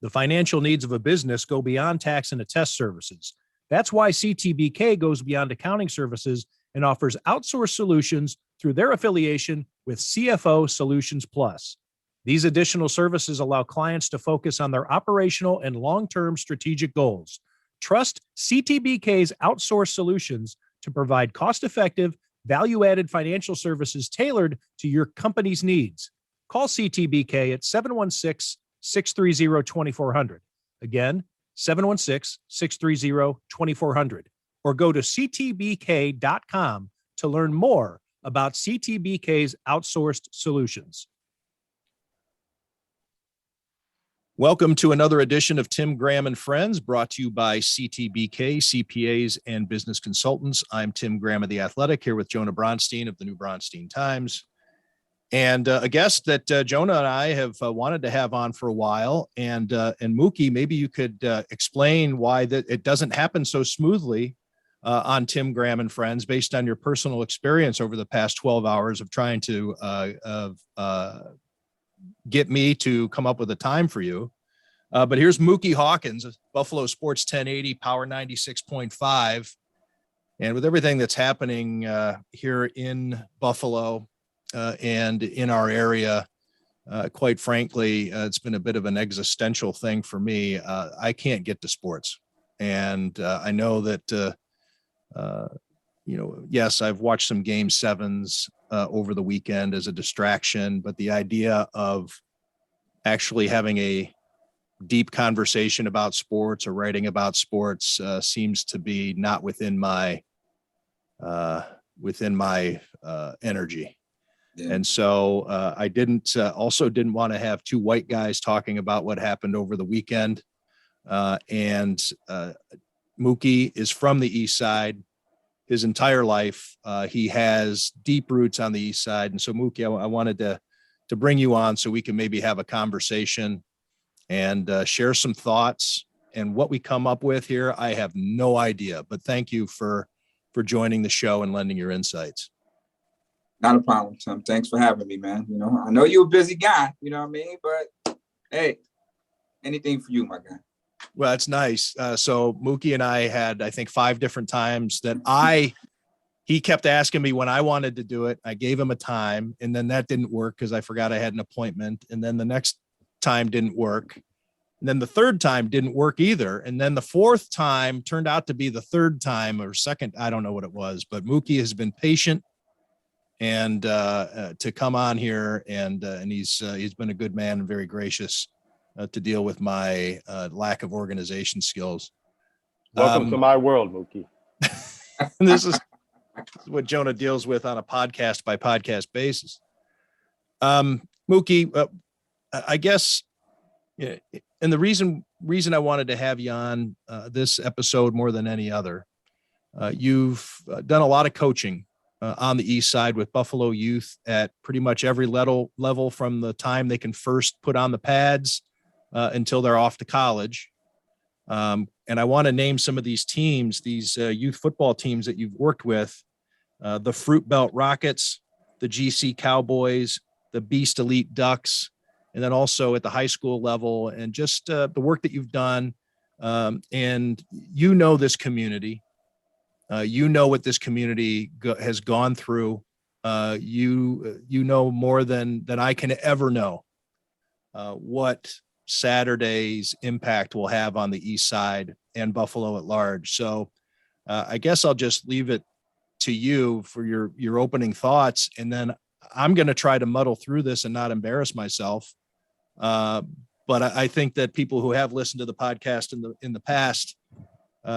The financial needs of a business go beyond tax and attest services. That's why CTBK goes beyond accounting services and offers outsourced solutions through their affiliation with CFO Solutions Plus. These additional services allow clients to focus on their operational and long-term strategic goals. Trust CTBK's outsourced solutions to provide cost-effective, value-added financial services tailored to your company's needs. Call CTBK at 716-630-2400. Again, 716-630-2400. Or go to ctbk.com to learn more about CTBK's outsourced solutions. Welcome to another edition of Tim Graham and Friends, brought to you by CTBK, CPAs and Business Consultants. I'm Tim Graham of The Athletic, here with Jonah Bronstein of the New Bronstein Times. And a guest that Jonah and I have wanted to have on for a while. And Muki, maybe you could explain why that it doesn't happen so smoothly on Tim Graham and Friends, based on your personal experience over the past 12 hours of trying to get me to come up with a time for you. But here's Muki Hawkins, Buffalo Sports 1080, Power 96.5. And with everything that's happening here in Buffalo and in our area, quite frankly, it's been a bit of an existential thing for me. I can't get to sports. And I know that, yes, I've watched some game sevens over the weekend as a distraction, but the idea of actually having a deep conversation about sports or writing about sports seems to be not within my energy. Yeah. And so I also didn't want to have two white guys talking about what happened over the weekend. And Muki is from the East Side. His entire life, he has deep roots on the East Side. And so, Muki, I wanted to bring you on so we can maybe have a conversation and share some thoughts. And what we come up with here, I have no idea. But thank you for joining the show and lending your insights. Not a problem, Tim. Thanks for having me, man. You know, I know you're a busy guy, you know what I mean? But hey, anything for you, my guy. Well, that's nice. So Muki and I had, I think, 5 different times that he kept asking me when I wanted to do it. I gave him a time, and then that didn't work because I forgot I had an appointment. And then the next time didn't work. And then the third time didn't work either. And then the fourth time turned out to be the third time or second. I don't know what it was, but Muki has been patient and to come on here, and he's been a good man and very gracious to deal with my lack of organization skills. Welcome to my world, Muki. This is what Jonah deals with on a podcast by podcast basis. Muki, I guess, and the reason I wanted to have you on this episode more than any other, you've done a lot of coaching on the East Side with Buffalo youth at pretty much every level from the time they can first put on the pads until they're off to college. And I want to name some of these teams, these youth football teams that you've worked with, the Fruit Belt Rockets, the GC Cowboys, the Beast Elite Ducks, and then also at the high school level, and just the work that you've done. And you know this community. You know what this community has gone through. You know more than I can ever know what Saturday's impact will have on the East Side and Buffalo at large. So I guess I'll just leave it to you for your opening thoughts, and then I'm going to try to muddle through this and not embarrass myself. But I think that people who have listened to the podcast in the past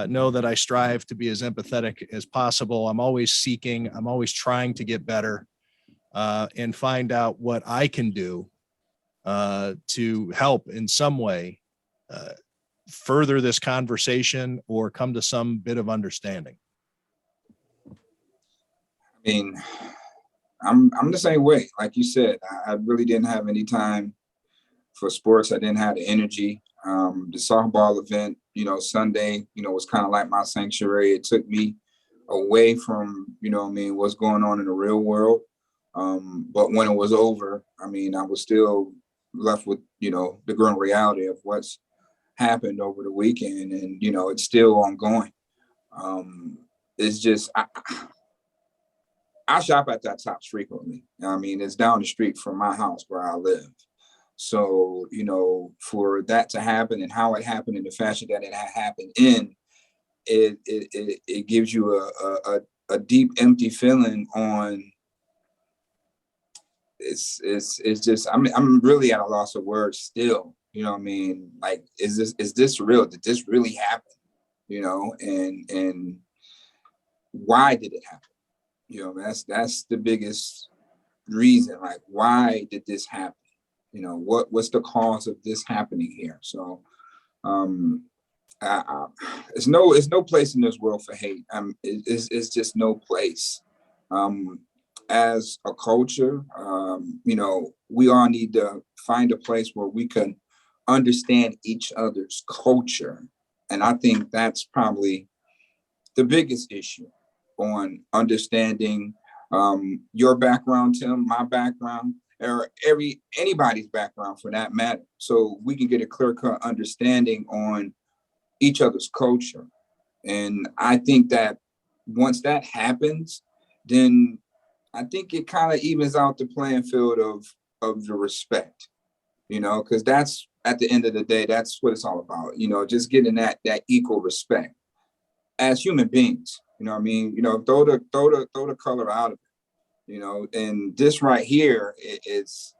know that I strive to be as empathetic as possible. I'm always seeking, I'm always trying to get better and find out what I can do to help in some way further this conversation or come to some bit of understanding. I mean, I'm the same way. Like you said, I really didn't have any time for sports. I didn't have the energy. The softball event, Sunday, was kind of like my sanctuary. It took me away from, what's going on in the real world. But when it was over, I was still left with, the grim reality of what's happened over the weekend, and it's still ongoing. It's just I shop at that Tops frequently. I mean, it's down the street from my house where I live. So, for that to happen and how it happened in the fashion that it happened in, it gives you a deep, empty feeling on. It's just I'm really at a loss of words still. You know what I mean? Like, is this real? Did this really happen? And why did it happen? That's the biggest reason. Like, why did this happen? What's the cause of this happening here? So it's no place in this world for hate. It's just no place. As a culture, we all need to find a place where we can understand each other's culture. And I think that's probably the biggest issue on understanding your background, Tim, my background, or anybody's background for that matter. So we can get a clear-cut understanding on each other's culture. And I think that once that happens, then I think it kind of evens out the playing field of the respect, because that's, at the end of the day, that's what it's all about, just getting that equal respect as human beings. What I mean? Throw the color out of it, and this right here, it's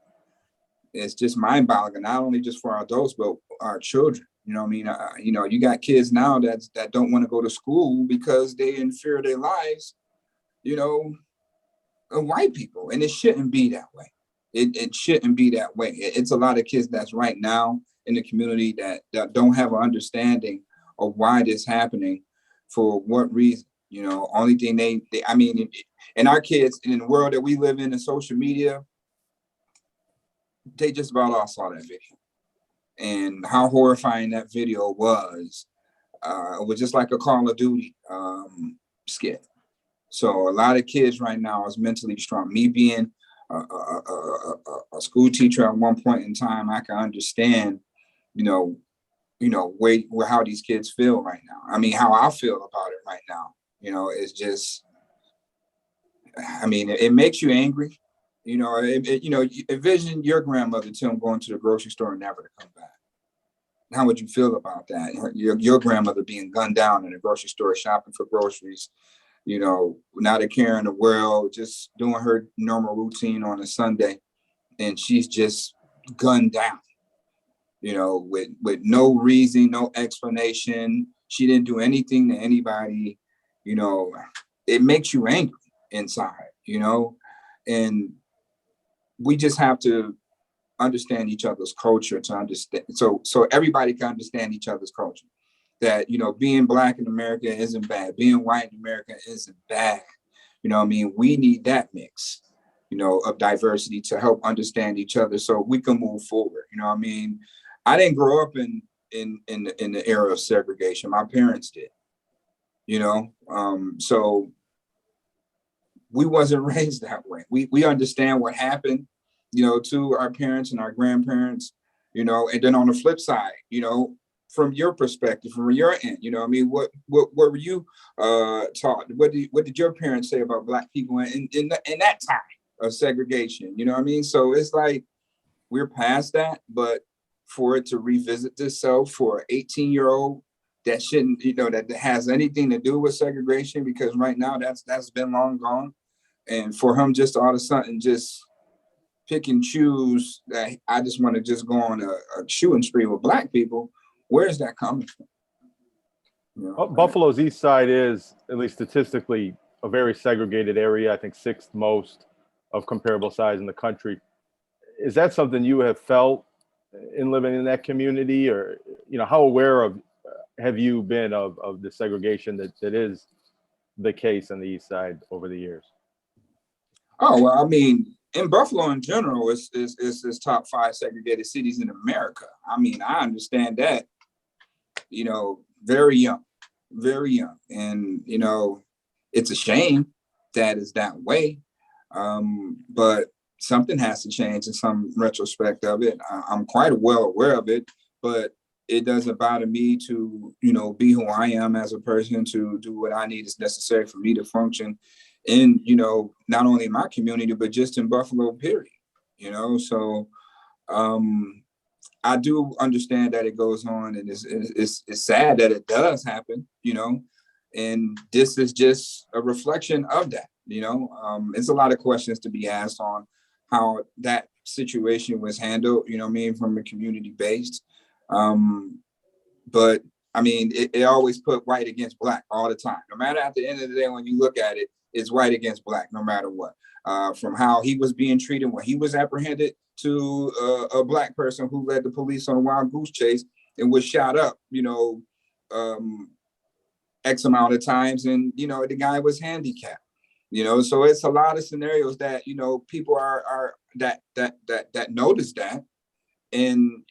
just mind-boggling, not only just for our adults, but our children. What I mean? You got kids now that don't want to go to school because they in fear of their lives, of white people, and it shouldn't be that way. It shouldn't be that way. It's a lot of kids that's right now in the community that don't have an understanding of why this happening, for what reason. Only thing they I mean, and our kids in the world that we live in social media, they just about all saw that video, and how horrifying that video was. It was just like a Call of Duty skit. So a lot of kids right now is mentally strong. Me being a school teacher at one point in time, I can understand, how these kids feel right now. I mean, how I feel about it right now. It's just, I mean, it makes you angry. Envision your grandmother, Tim, going to the grocery store and never to come back. How would you feel about that? Your grandmother being gunned down in a grocery store shopping for groceries, not a care in the world, just doing her normal routine on a Sunday, and she's just gunned down, with no reason, no explanation. She didn't do anything to anybody. It makes you angry inside, and we just have to understand each other's culture to understand, so everybody can understand each other's culture. That, being Black in America isn't bad. Being white in America isn't bad. I mean? We need that mix, of diversity to help understand each other so we can move forward. I mean? I didn't grow up in the era of segregation. My parents did, so we wasn't raised that way. We understand what happened, to our parents and our grandparents, and then on the flip side, from your perspective, from your end, I mean, what were you taught? What did your parents say about Black people in that time of segregation? I mean? So it's like we're past that, but for it to revisit itself for an 18-year-old that shouldn't, that has anything to do with segregation, because right now that's been long gone, and for him just all of a sudden just pick and choose that I just want to just go on a shooting spree with Black people. Where is that coming from? Buffalo's East Side is, at least statistically, a very segregated area. I think sixth most of comparable size in the country. Is that something you have felt in living in that community, or how aware have you been of the segregation that is the case on the East Side over the years? Oh, well, I mean, in Buffalo in general, it's top 5 segregated cities in America. I mean, I understand that, very young, and it's a shame that it's that way, but something has to change in some retrospect of it. I'm quite well aware of it, but it doesn't bother me to, you know, be who I am as a person, to do what I need is necessary for me to function in, you know, not only my community, but just in Buffalo, period. You know, so I do understand that it goes on, and it's sad that it does happen, you know, and this is just a reflection of that, you know. It's a lot of questions to be asked on how that situation was handled, you know what I mean, from a community based. But I mean, it always put white against black all the time. No matter at the end of the day, when you look at it, it's white against black, no matter what. From how he was being treated when he was apprehended to a black person who led the police on a wild goose chase and was shot up, you know, X amount of times. And, you know, the guy was handicapped, you know, so it's a lot of scenarios that, you know, people are that notice that. And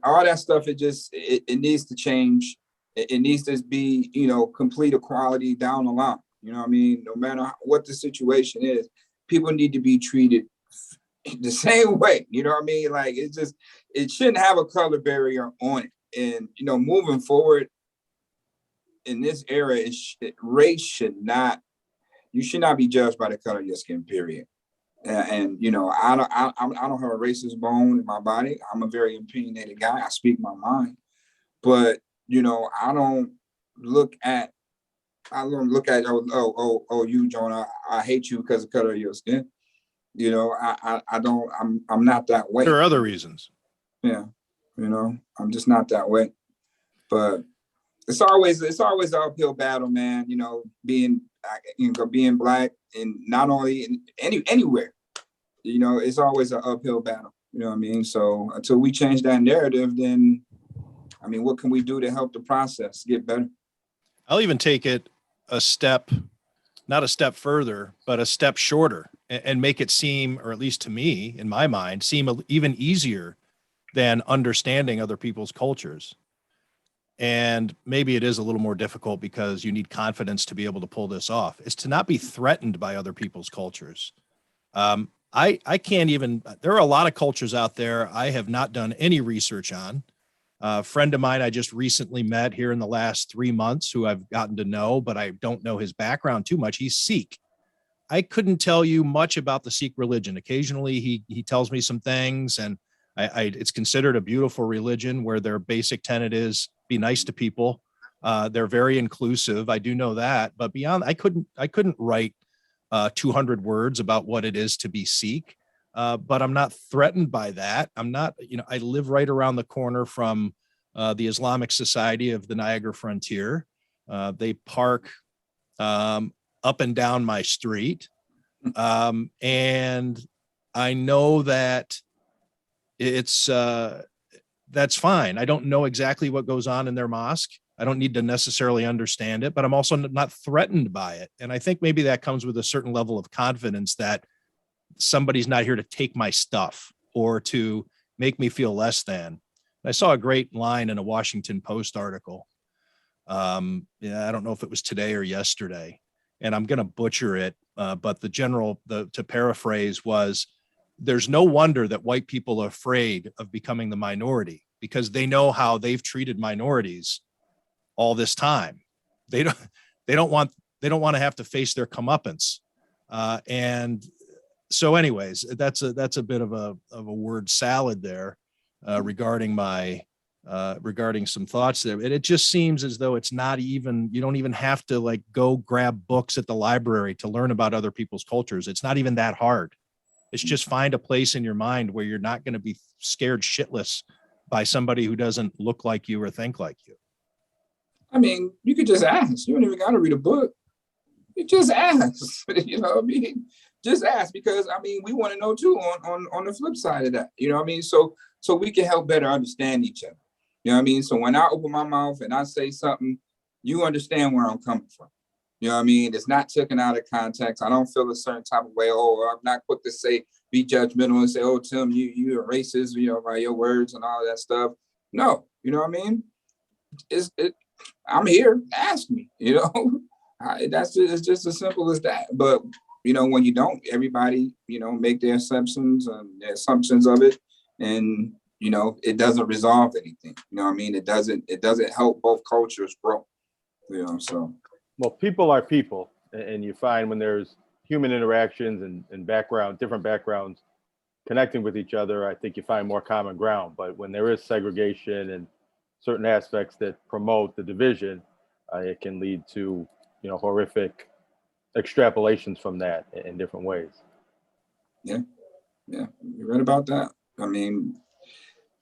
all that stuff, it needs to change. It needs to be, you know, complete equality down the line. You know what I mean? No matter what the situation is, people need to be treated the same way. You know what I mean? Like, it shouldn't have a color barrier on it. And, you know, moving forward in this era, race should not, you should not be judged by the color of your skin, period. And you know, I don't have a racist bone in my body. I'm a very opinionated guy. I speak my mind, but you know, I don't look at you, Jonah. I hate you because of the color of your skin. You know, I don't. I'm not that way. There are other reasons. Yeah, you know, I'm just not that way. But it's always an uphill battle, man. You know, being black, and not only in anywhere, you know, it's always an uphill battle. You know what I mean? So until we change that narrative, then I mean, what can we do to help the process get better? I'll even take it a step, not a step further, but a step shorter, and make it seem, or at least to me, in my mind, seem even easier than understanding other people's cultures. And maybe it is a little more difficult because you need confidence to be able to pull this off, is to not be threatened by other people's cultures. I can't even, there are a lot of cultures out there I have not done any research on. A friend of mine I just recently met here in the last 3 months, who I've gotten to know, but I don't know his background too much. He's Sikh. I couldn't tell you much about the Sikh religion. Occasionally he tells me some things, and it's considered a beautiful religion where their basic tenet is be nice to people. They're very inclusive. I do know that, but beyond, I couldn't write 200 words about what it is to be Sikh. But I'm not threatened by that. I'm not, you know, I live right around the corner from the Islamic Society of the Niagara Frontier. They park up and down my street. And I know that it's, that's fine. I don't know exactly what goes on in their mosque. I don't need to necessarily understand it, but I'm also not threatened by it. And I think maybe that comes with a certain level of confidence that somebody's not here to take my stuff or to make me feel less than. I saw a great line in a Washington Post article. Yeah, I don't know if it was today or yesterday, and I'm going to butcher it. But to paraphrase was, there's no wonder that white people are afraid of becoming the minority, because they know how they've treated minorities all this time. They don't want to have to face their comeuppance. And so anyways, that's a bit of a word salad there regarding some thoughts there. And it just seems as though it's not even, you don't even have to like go grab books at the library to learn about other people's cultures. It's not even that hard. It's just find a place in your mind where you're not going to be scared shitless by somebody who doesn't look like you or think like you. I mean, you could just ask. You don't even got to read a book. You just ask. You know what I mean? Just ask, because I mean, we want to know too on the flip side of that. You know what I mean? So we can help better understand each other. You know what I mean? So when I open my mouth and I say something, you understand where I'm coming from. You know what I mean? It's not taken out of context. I don't feel a certain type of way. Oh, I'm not quick to say, be judgmental and say, oh, Tim, you're a racist, you know, by your words and all that stuff. No, you know what I mean? I'm here, ask me, you know? It's just as simple as that. But, you know, when you don't, everybody, you know, make their assumptions of it. And, it doesn't resolve anything. You know what I mean? It doesn't help both cultures grow, so. Well, people are people, and you find when there's human interactions and different backgrounds connecting with each other, I think you find more common ground. But when there is segregation and certain aspects that promote the division, it can lead to, horrific extrapolations from that in different ways. Yeah, you're right about that. I mean,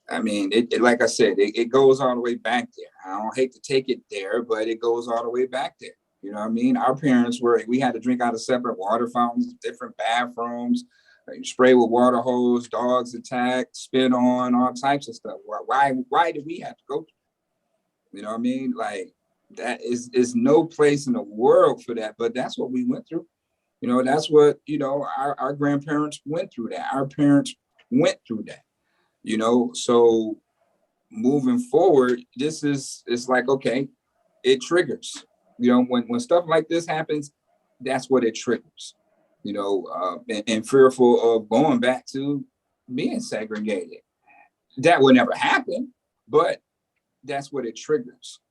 it like I said, it goes all the way back there. I don't hate to take it there, but it goes all the way back there. You know what I mean? Our parents we had to drink out of separate water fountains, different bathrooms, spray with water hose, dogs attacked, spit on, all types of stuff. Why do we have to go? You know what I mean? Like, that is no place in the world for that, but that's what we went through. That's what, our grandparents went through that. Our parents went through that, so moving forward, it's like, okay, it triggers, when stuff like this happens, that's what it triggers, and fearful of going back to being segregated. That would never happen, but that's what it triggers.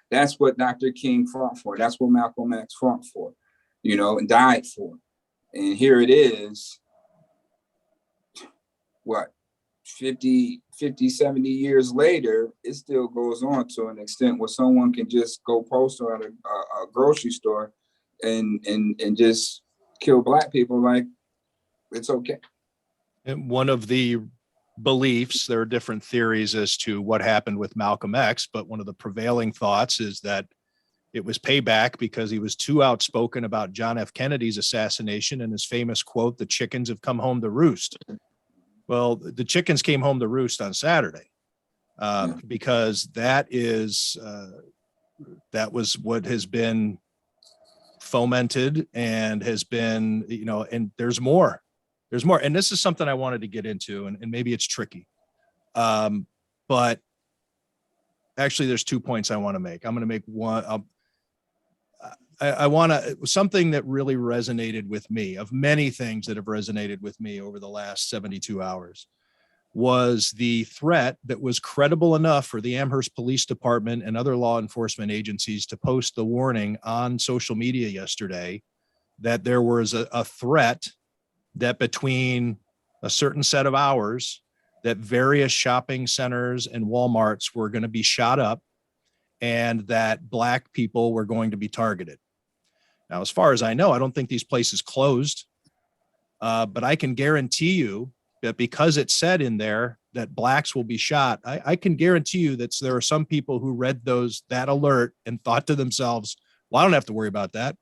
That's what Dr. King fought for. That's what Malcolm X fought for, and died for. And here it is, what, 50, 70 years later, it still goes on to an extent where someone can just go post at a grocery store and just kill Black people like it's okay. And one of the beliefs, there are different theories as to what happened with Malcolm X, but one of the prevailing thoughts is that it was payback because he was too outspoken about John F. Kennedy's assassination and his famous quote, "The chickens have come home to roost." Well, the chickens came home to roost on Saturday because that was what has been fomented and has been, and there's more. And this is something I wanted to get into, and maybe it's tricky. But actually there's 2 points I want to make. I'm going to make one. I want to, something that really resonated with me, of many things that have resonated with me over the last 72 hours, was the threat that was credible enough for the Amherst Police Department and other law enforcement agencies to post the warning on social media yesterday that there was a threat that between a certain set of hours that various shopping centers and Walmarts were going to be shot up and that Black people were going to be targeted. Now, as far as I know, I don't think these places closed, but I can guarantee you that because it said in there that Blacks will be shot, I can guarantee you that there are some people who read that alert and thought to themselves, well, I don't have to worry about that.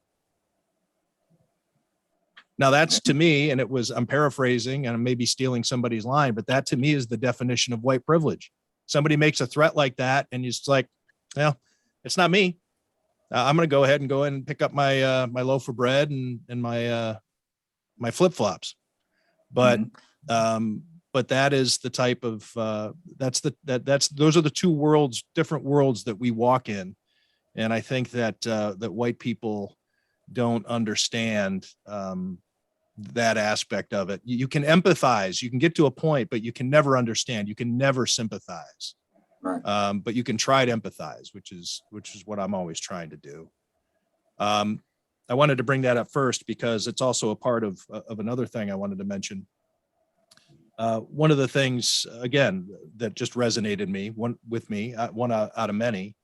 Now that's, to me, and I'm paraphrasing and I may be stealing somebody's line, but that to me is the definition of white privilege. Somebody makes a threat like that and it's like, well, it's not me. I'm going to go ahead and pick up my loaf of bread and my flip-flops. But that is the type of those are the two different worlds that we walk in. And I think that white people don't understand that aspect of it. You can empathize, you can get to a point, but you can never understand. You can never sympathize. Right. But you can try to empathize, which is what I'm always trying to do. I wanted to bring that up first because it's also a part of another thing I wanted to mention. One of the things, again, that just resonated with me, one out of many,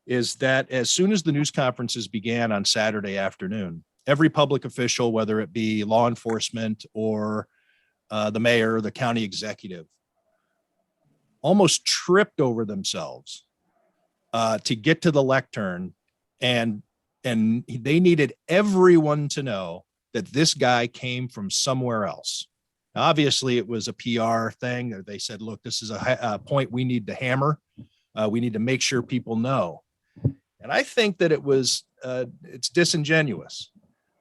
is that as soon as the news conferences began on Saturday afternoon, every public official, whether it be law enforcement or the mayor, the county executive, almost tripped over themselves to get to the lectern, and they needed everyone to know that this guy came from somewhere else. Now, obviously, it was a PR thing. They said, look, this is a point we need to hammer. We need to make sure people know. And I think that it's disingenuous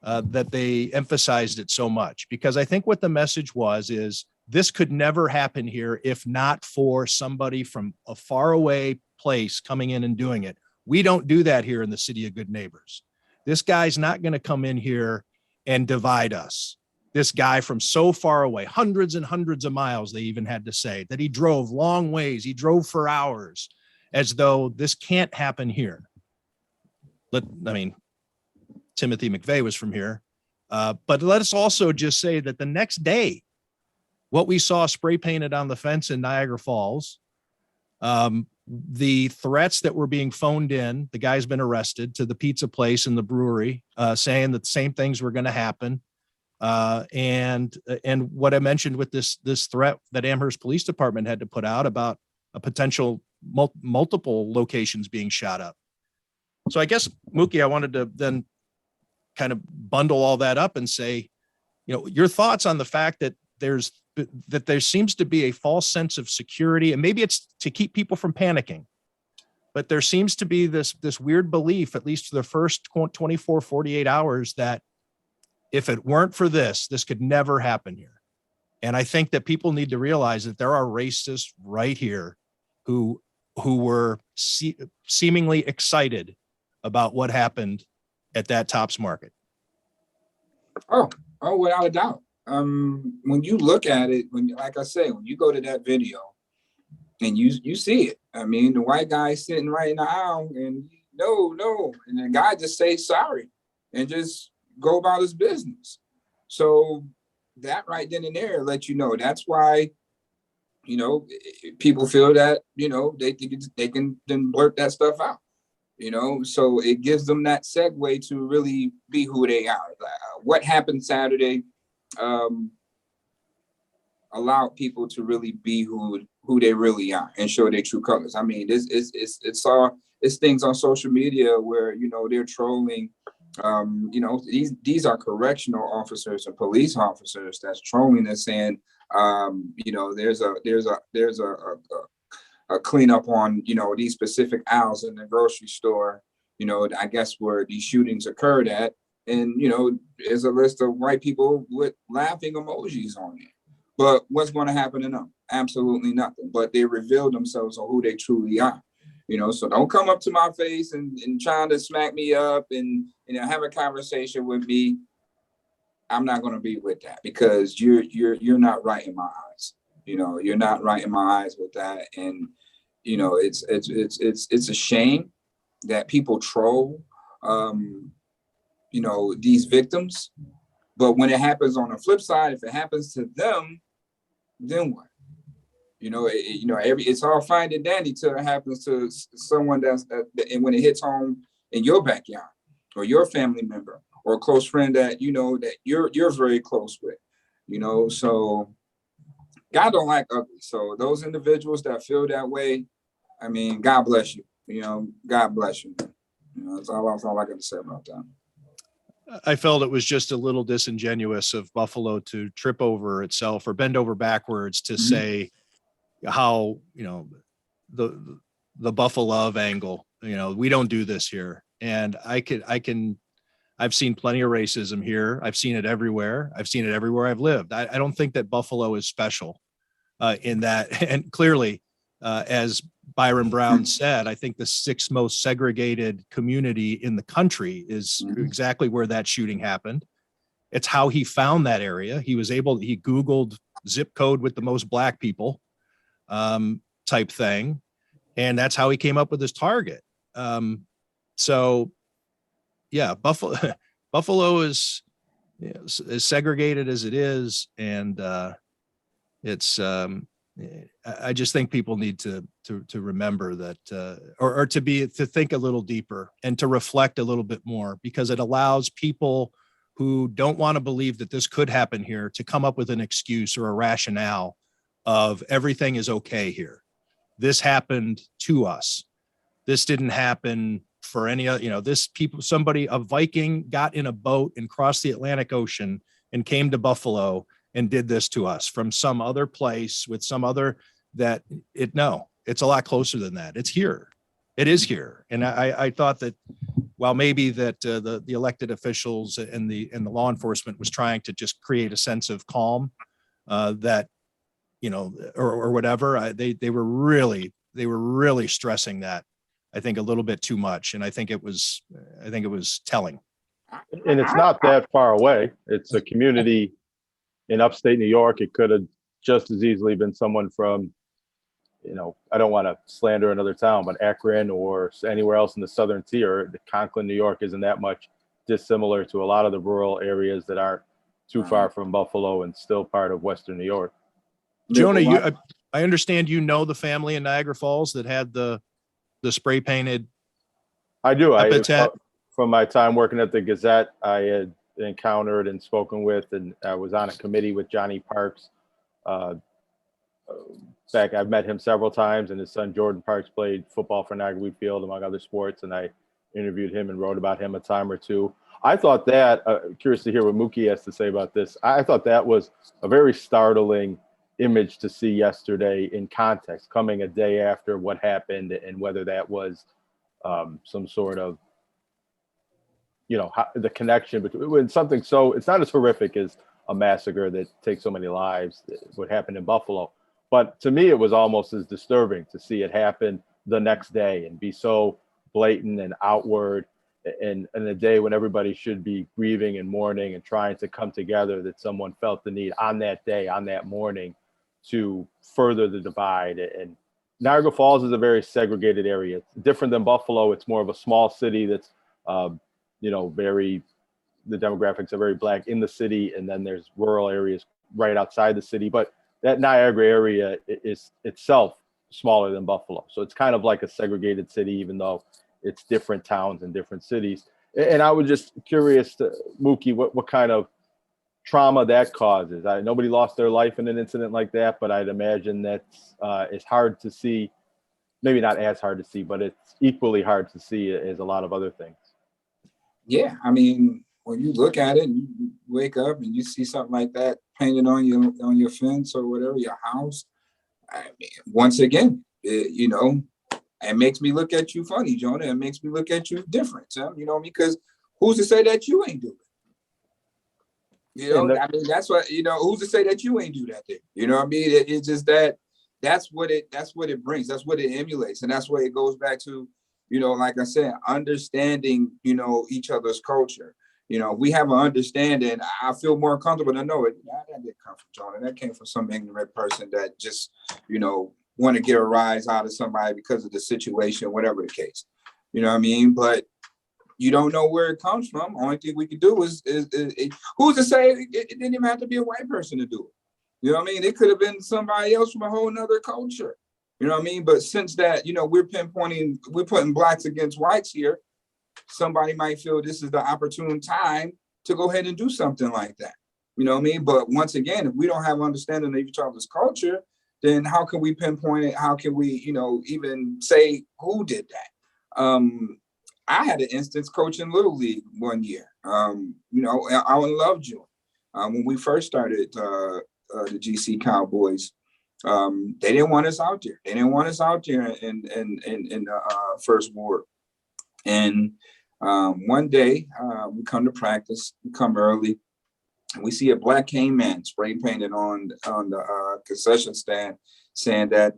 that they emphasized it so much, because I think what the message is this could never happen here if not for somebody from a faraway place coming in and doing it. We don't do that here in the City of Good Neighbors. This guy's not going to come in here and divide us. this guy from so far away, hundreds and hundreds of miles, they even had to say, that he drove long ways. He drove for hours, as though this can't happen here. Timothy McVeigh was from here. But let us also just say that the next day, what we saw spray painted on the fence in Niagara Falls, the threats that were being phoned in, the guy's been arrested, to the pizza place and the brewery, saying that the same things were going to happen. And what I mentioned with this threat that Amherst Police Department had to put out about a potential multiple locations being shot up. So I guess, Muki, I wanted to then kind of bundle all that up and say, your thoughts on the fact that there seems to be a false sense of security, and maybe it's to keep people from panicking, but there seems to be this weird belief, at least for the first 24, 48 hours, that if it weren't for this could never happen here. And I think that people need to realize that there are racists right here who were seemingly excited about what happened at that Tops Market. Oh, without a doubt. When you look at it, like I say, when you go to that video and you see it, I mean, the white guy sitting right in the aisle and no, and the guy just say sorry and just go about his business. So that right then and there let you know. That's why, people feel that, they can then blurt that stuff out. So it gives them that segue to really be who they are. What happened Saturday allowed people to really be who they really are and show their true colors. I mean, it's things on social media where they're trolling. These are correctional officers and police officers that's trolling and saying, there's a cleanup on these specific aisles in the grocery store, I guess where these shootings occurred at, and there's a list of white people with laughing emojis on it. But what's going to happen to them? Absolutely nothing. But they reveal themselves on who they truly are. So don't come up to my face and trying to smack me up and have a conversation with me. I'm not going to be with that, because you're not right in my eyes. You're not right in my eyes with that. And it's a shame that people troll these victims, but when it happens on the flip side, if it happens to them, then what? It's all fine and dandy till it happens to someone and when it hits home in your backyard, or your family member, or a close friend that that you're very close with. So God don't like ugly. So those individuals that feel that way, I mean, God bless you. God bless you. That's all I got to say about that. I felt it was just a little disingenuous of Buffalo to trip over itself or bend over backwards to say how, the Buffalo angle, we don't do this here. And I've seen plenty of racism here. I've seen it everywhere. I've lived. I don't think that Buffalo is special in that. And clearly, as Byron Brown said, I think the sixth most segregated community in the country is exactly where that shooting happened. It's how he found that area. He Googled zip code with the most black people type thing. And that's how he came up with his target. So yeah, Buffalo is as segregated as it is. And it's I just think people need to remember that, or to think a little deeper and to reflect a little bit more, because it allows people who don't want to believe that this could happen here to come up with an excuse or a rationale of everything is okay here. This happened to us. This didn't happen for any other, a Viking got in a boat and crossed the Atlantic Ocean and came to Buffalo and did this to us from some other place with some other it's a lot closer than that. It's here. It is here. And I thought that while maybe that the elected officials and the law enforcement was trying to just create a sense of calm, that, or whatever, they were really stressing that, I think, a little bit too much. And I think it was telling. And it's not that far away. It's a community in upstate New York. It could have just as easily been someone from, I don't want to slander another town, but Akron or anywhere else in the southern tier. The Conklin, New York isn't that much dissimilar to a lot of the rural areas that aren't too far from Buffalo and still part of Western New York. Jonah, I understand you know the family in Niagara Falls that had the spray painted. I do. epithet. From my time working at the Gazette, I had encountered and spoken with, and I was on a committee with Johnny Parks. Back, I've met him several times, and his son Jordan Parks played football for Niagara Wheatfield, among other sports, and I interviewed him and wrote about him a time or two. I thought that, curious to hear what Muki has to say about this. I thought that was a very startling image to see yesterday in context, coming a day after what happened, and whether that was some sort of, the connection between something so, it's not as horrific as a massacre that takes so many lives, what happened in Buffalo. But to me, it was almost as disturbing to see it happen the next day and be so blatant and outward, and a day when everybody should be grieving and mourning and trying to come together, that someone felt the need on that day, on that morning, to further the divide. And Niagara Falls is a very segregated area. It's different than Buffalo. It's more of a small city that's, the demographics are very Black in the city, and then there's rural areas right outside the city. But that Niagara area is itself smaller than Buffalo. So it's kind of like a segregated city, even though it's different towns and different cities. And I was just curious to Muki, what kind of trauma that causes. Nobody lost their life in an incident like that, but I'd imagine that's it's hard to see, maybe not as hard to see, but it's equally hard to see as a lot of other things. Yeah, I mean, when you look at it, and you wake up and you see something like that painted on your fence or whatever, your house. I mean, once again, it makes me look at you funny, Jonah. It makes me look at you different, because who's to say that you ain't do it? I mean, that's what, who's to say that you ain't do that thing? You know what I mean? It's just that's what it brings. That's what it emulates. And that's where it goes back to, like I said, understanding, each other's culture. We have an understanding. I feel more comfortable to know it. That didn't come from Jonah. That came from some ignorant person that just, want to get a rise out of somebody because of the situation, whatever the case. You know what I mean? But you don't know where it comes from. Only thing we can do is who's to say it didn't even have to be a white person to do it? You know what I mean? It could have been somebody else from a whole nother culture. You know what I mean? But since that, we're putting Blacks against whites here, somebody might feel this is the opportune time to go ahead and do something like that. You know what I mean? But once again, if we don't have understanding of each other's culture, then how can we pinpoint it? How can we, even say who did that? I had an instance coaching Little League one year. I loved June. When we first started the GC Cowboys, they didn't want us out there. They didn't want us out there in the first ward. And one day we come to practice, we come early, and we see a black cane man spray painted on the concession stand saying that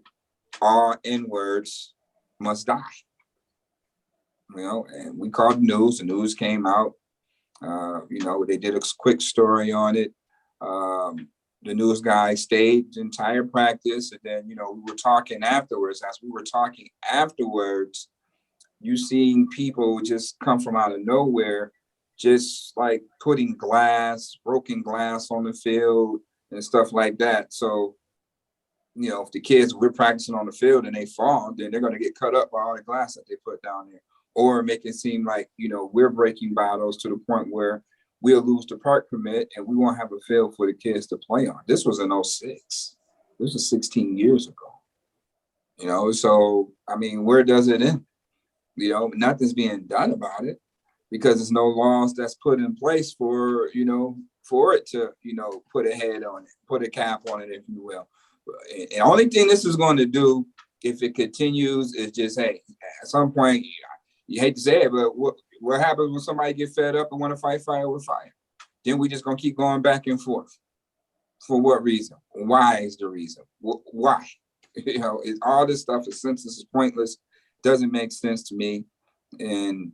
all N-words must die. And we called the news came out. They did a quick story on it. The news guy stayed the entire practice. And then, we were talking afterwards. As we were talking afterwards, you seeing people just come from out of nowhere, just like putting broken glass on the field and stuff like that. So, if the kids, we're practicing on the field and they fall, then they're going to get cut up by all the glass that they put down there. Or make it seem like, we're breaking bottles to the point where we'll lose the park permit and we won't have a field for the kids to play on. This was in 06. This was 16 years ago. So, I mean, where does it end? Nothing's being done about it because there's no laws that's put in place for it to, put a head on it, put a cap on it, if you will. And the only thing this is going to do, if it continues, is just, hey, at some point, you hate to say it, but what happens when somebody get fed up and want to fight fire with fire? Then we just going to keep going back and forth. For what reason? Why is the reason? Why? All this stuff is senseless, is pointless, doesn't make sense to me. And,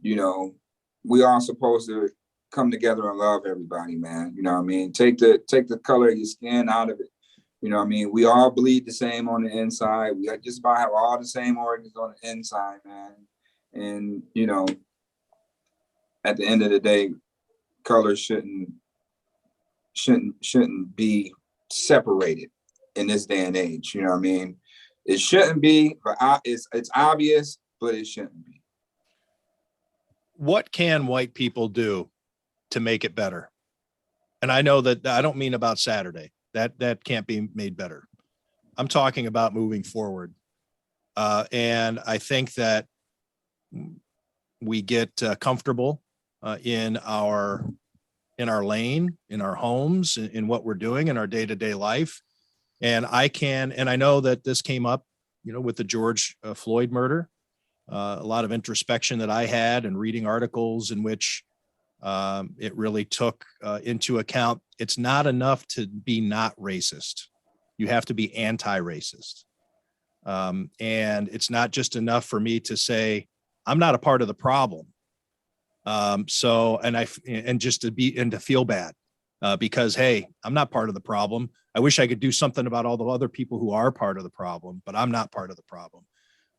we are supposed to come together and love everybody, man. You know what I mean? Take the color of your skin out of it. You know what I mean? We all bleed the same on the inside. We just about have all the same organs on the inside, man. And, you know, at the end of the day, colors shouldn't be separated in this day and age. You know what I mean? It shouldn't be, but it's obvious, but it shouldn't be. What can white people do to make it better? And I know that I don't mean about Saturday. That can't be made better. I'm talking about moving forward. And I think that we get comfortable in our lane, in our homes, in what we're doing in our day-to-day life. And I know that this came up, you know, with the George Floyd murder, a lot of introspection that I had and reading articles in which it really took into account. It's not enough to be not racist. You have to be anti-racist. And it's not just enough for me to say, I'm not a part of the problem. And to feel bad because, hey, I'm not part of the problem. I wish I could do something about all the other people who are part of the problem, but I'm not part of the problem.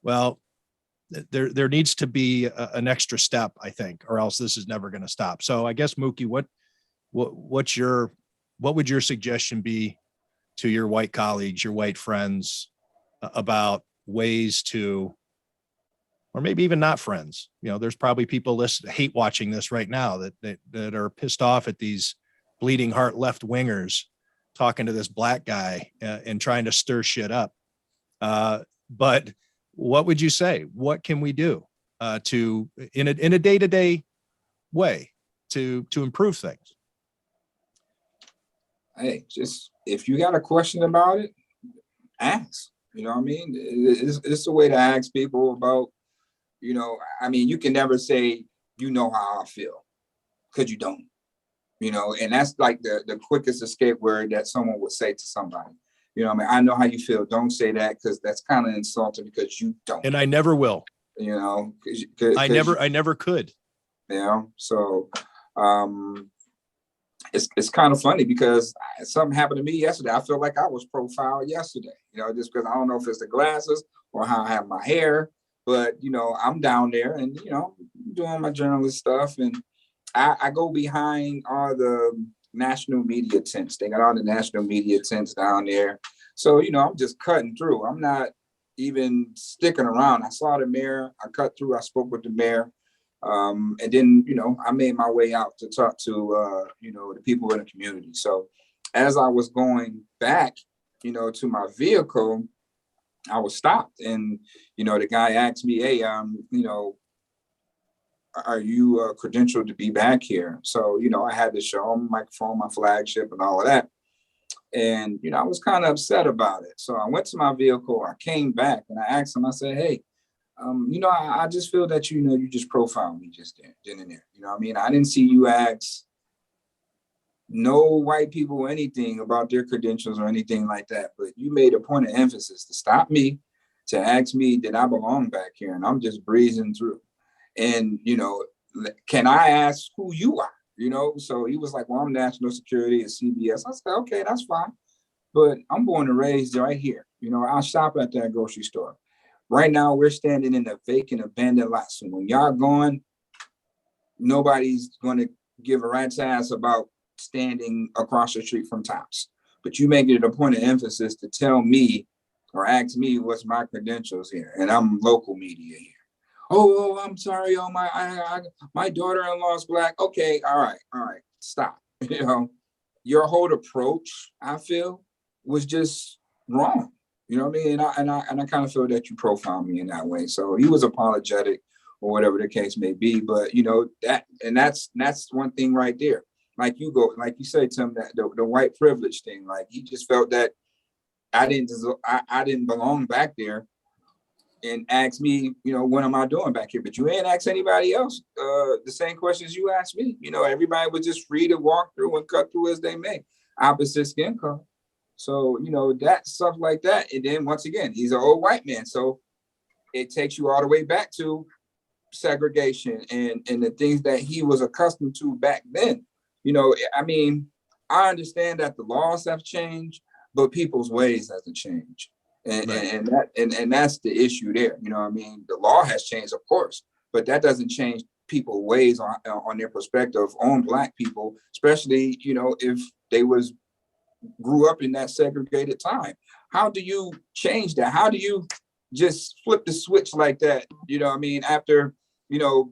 Well, there needs to be an extra step, I think, or else this is never going to stop. So I guess, Muki, what would your suggestion be to your white colleagues, your white friends, about ways to, or maybe even not friends? You know, there's probably people hate watching this right now that are pissed off at these bleeding heart left wingers talking to this black guy and trying to stir shit up. But what would you say? What can we do to in a day-to-day way to improve things? Hey, just if you got a question about it, ask. You know what I mean? It's a way to ask people about, you know, I mean, you can never say, you know how I feel, because you don't, you know, and that's like the quickest escape word that someone would say to somebody. You know what I mean? I know how you feel. Don't say that, because that's kind of insulting, because you don't. And I never will. You know, I never could. You know, so it's kind of funny, because something happened to me yesterday. I feel like I was profiled yesterday, you know, just because I don't know if it's the glasses or how I have my hair, but, you know, I'm down there and, you know, doing my journalist stuff. And I go behind all the national media tents. They got all the national media tents down there. So, you know, I'm just cutting through. I'm not even sticking around. I saw the mayor. I cut through. I spoke with the mayor. And then, you know, I made my way out to talk to, you know, the people in the community. So as I was going back, you know, to my vehicle, I was stopped. And, you know, the guy asked me, hey, you know, are you credentialed to be back here? So, you know, I had to show him my microphone, my flagship and all of that. And, you know, I was kind of upset about it. So I went to my vehicle, I came back and I asked him, I said, hey, you know, I just feel that, you know, you just profiled me just then and there. You know what I mean? I didn't see you ask no white people anything about their credentials or anything like that. But you made a point of emphasis to stop me, to ask me, did I belong back here? And I'm just breezing through. And, you know, can I ask who you are? You know, so he was like, well, I'm national security at CBS. I said, okay, that's fine. But I'm born and raised right here. You know, I shop at that grocery store. Right now, we're standing in a vacant, abandoned lot. So when y'all gone, nobody's going to give a rat's ass about standing across the street from Tops. But you make it a point of emphasis to tell me or ask me what's my credentials here. And I'm local media here. Oh, I'm sorry. Oh, my daughter-in-law is black. Okay, all right, stop. You know, your whole approach, I feel, was just wrong. You know what I mean? And I kind of feel that you profiled me in that way. So he was apologetic or whatever the case may be. But you know, that's one thing right there. Like you said, Tim, that the white privilege thing. Like he just felt that I didn't belong back there. And ask me, you know, what am I doing back here? But you ain't ask anybody else the same questions you asked me. You know, everybody was just free to walk through and cut through as they may. Opposite skin color. So, you know, that stuff like that. And then once again, he's an old white man. So it takes you all the way back to segregation and the things that he was accustomed to back then. You know, I mean, I understand that the laws have changed, but people's ways hasn't changed. Right. And that's the issue there. You know what I mean? The law has changed, of course, but that doesn't change people's ways on their perspective on Black people, especially, you know, if they grew up in that segregated time. How do you change that? How do you just flip the switch like that? You know what I mean? After, you know,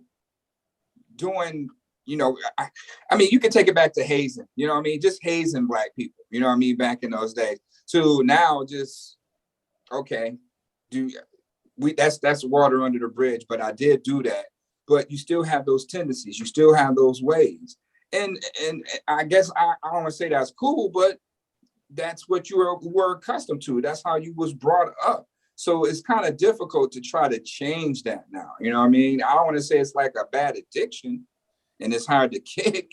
doing, you know, I mean, you can take it back to hazing, you know what I mean? Just hazing Black people, you know what I mean? Back in those days. To now just, okay, that's water under the bridge, but I did do that. But you still have those tendencies, you still have those ways. And I guess I don't want to say that's cool, but that's what you were accustomed to. That's how you was brought up. So it's kind of difficult to try to change that now. You know what I mean? I don't want to say it's like a bad addiction and it's hard to kick,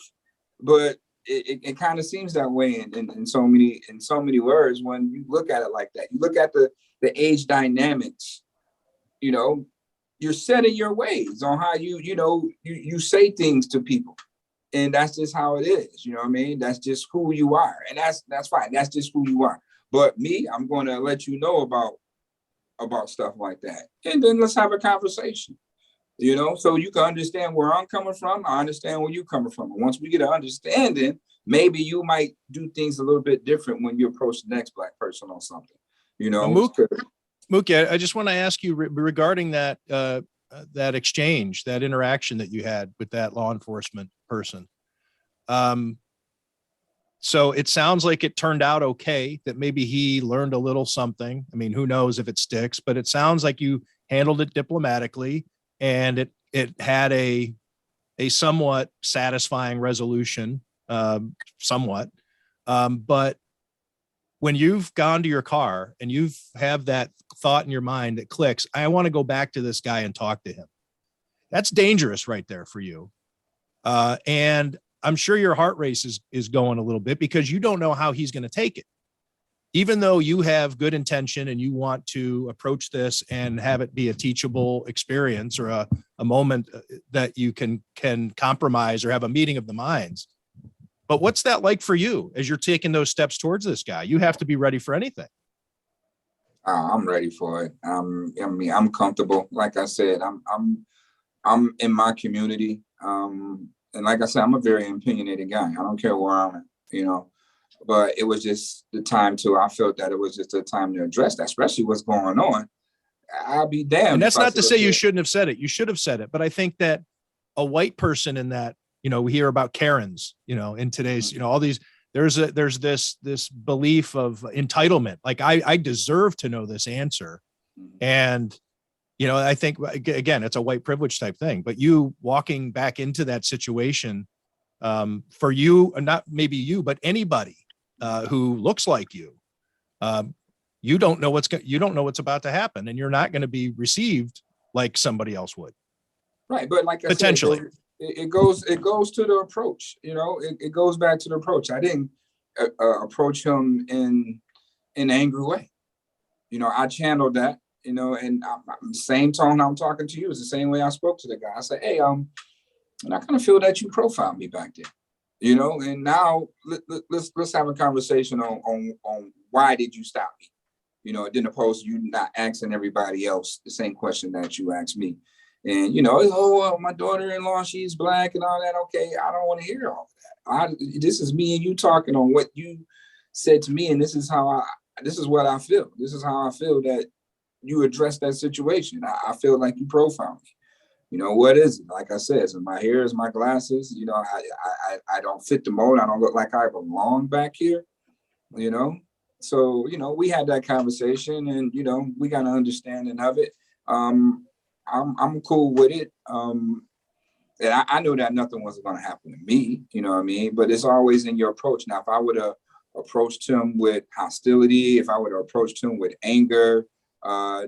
but it kind of seems that way in so many words when you look at it like that. You look at the age dynamics, you know, you're set in your ways on how you say things to people. And that's just how it is. You know what I mean? That's just who you are. And that's fine. That's just who you are. But me, I'm going to let you know about stuff like that. And then let's have a conversation, you know, so you can understand where I'm coming from. I understand where you're coming from. And once we get an understanding, maybe you might do things a little bit different when you approach the next Black person on something, you know. Muki, I just want to ask you regarding that that exchange, that interaction that you had with that law enforcement person. So it sounds like it turned out okay, that maybe he learned a little something. I mean, who knows if it sticks, but it sounds like you handled it diplomatically and it had a somewhat satisfying resolution, somewhat. But when you've gone to your car and you have that thought in your mind that clicks, I want to go back to this guy and talk to him. That's dangerous right there for you. And I'm sure your heart race is going a little bit because you don't know how he's going to take it. Even though you have good intention and you want to approach this and have it be a teachable experience or a moment that you can compromise or have a meeting of the minds. But what's that like for you as you're taking those steps towards this guy? You have to be ready for anything. I'm ready for it. I mean, I'm comfortable. Like I said, I'm in my community. And like I said, I'm a very opinionated guy. I don't care where I'm at, you know, but it was just the time I felt that it was just the time to address that, especially what's going on. I'll be damned. And that's not to say you shouldn't have said it. You should have said it. But I think that a white person in that, you know, we hear about Karens, you know, in today's, you know, all these, there's this belief of entitlement. Like I deserve to know this answer. And, you know, I think, again, it's a white privilege type thing, but you walking back into that situation for you, not maybe you, but anybody who looks like you, you don't know what's about to happen, and you're not going to be received like somebody else would. Right. But like I potentially said, it goes to the approach, you know, it goes back to the approach. I didn't approach him in an angry way. You know, I channeled that. You know, and the same tone I'm talking to you is the same way I spoke to the guy. I said, hey, and I kind of feel that you profiled me back then, you know, and now let's have a conversation on why did you stop me? You know, it didn't oppose you not asking everybody else the same question that you asked me. And, you know, oh, well, my daughter-in-law, she's Black and all that. Okay, I don't want to hear all that. This is me and you talking on what you said to me. And this is what I feel. This is how I feel that you address that situation. I feel like you profiled me. You know, what is it? Like I said, is my hair, is my glasses. You know, I don't fit the mold. I don't look like I belong back here, you know? So, you know, we had that conversation and, you know, we got an understanding of it. I'm cool with it. And I knew that nothing was going to happen to me, you know what I mean? But it's always in your approach. Now, if I would have approached him with hostility, if I would have approached him with anger,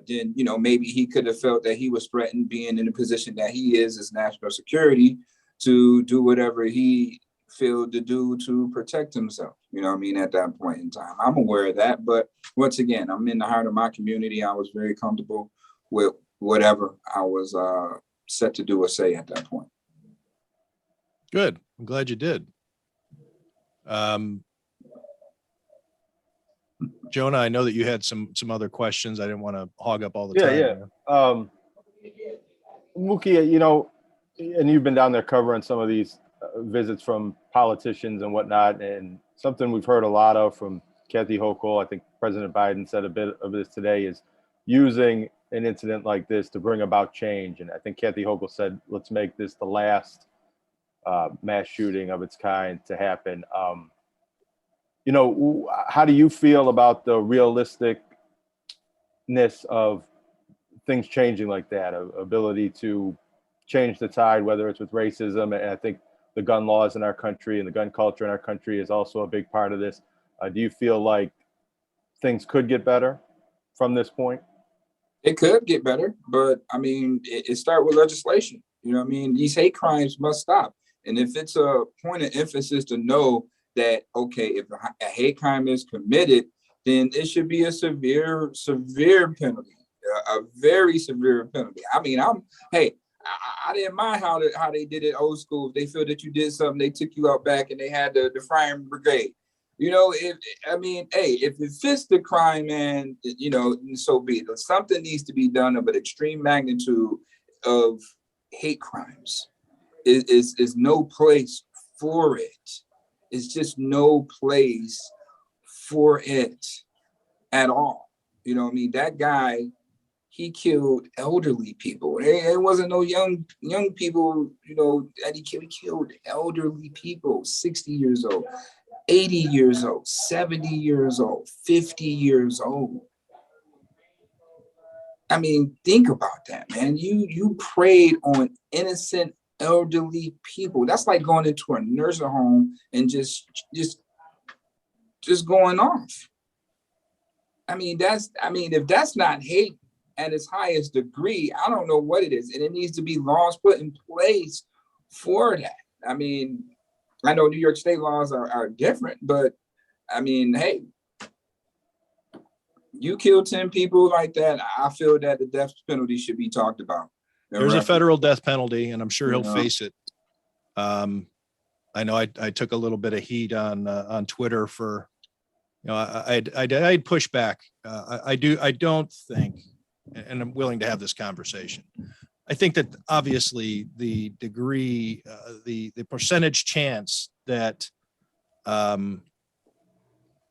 then, you know, maybe he could have felt that he was threatened being in the position that he is as national security to do whatever he felt to do to protect himself. You know what I mean? At that point in time, I'm aware of that. But once again, I'm in the heart of my community. I was very comfortable with whatever I was set to do or say at that point. Good. I'm glad you did. Jonah, I know that you had some other questions. I didn't want to hog up all the time. Yeah. Muki, you know, and you've been down there covering some of these visits from politicians and whatnot, and something we've heard a lot of from Kathy Hochul, I think President Biden said a bit of this today, is using an incident like this to bring about change. And I think Kathy Hochul said, let's make this the last mass shooting of its kind to happen. You know, how do you feel about the realisticness of things changing like that, ability to change the tide, whether it's with racism? And I think the gun laws in our country and the gun culture in our country is also a big part of this. Do you feel like things could get better from this point? It could get better, but I mean, it starts with legislation. You know what I mean? These hate crimes must stop. And if it's a point of emphasis to know that, okay, if a hate crime is committed, then it should be a severe penalty, a very severe penalty. I mean, I didn't mind how they did it old school. If they feel that you did something, they took you out back and they had the firing brigade. You know, if it fits the crime, man, you know, so be it. Something needs to be done of an extreme magnitude of hate crimes. Is no place for it. It's just no place for it at all. You know what I mean? That guy, he killed elderly people. It wasn't no young people, you know, that he killed elderly people, 60 years old, 80 years old, 70 years old, 50 years old. I mean, think about that, man. You preyed on innocent elderly people. That's like going into a nursing home and just going off. I mean, if that's not hate at its highest degree, I don't know what it is. And it needs to be laws put in place for that. I mean, I know New York State laws are different, but I mean, hey, you kill 10 people like that, I feel that the death penalty should be talked about. There's a federal death penalty, and I'm sure he'll Yeah. face it. I know I took a little bit of heat on Twitter for, you know, I'd push back. I don't think, and I'm willing to have this conversation. I think that obviously the degree, the percentage chance that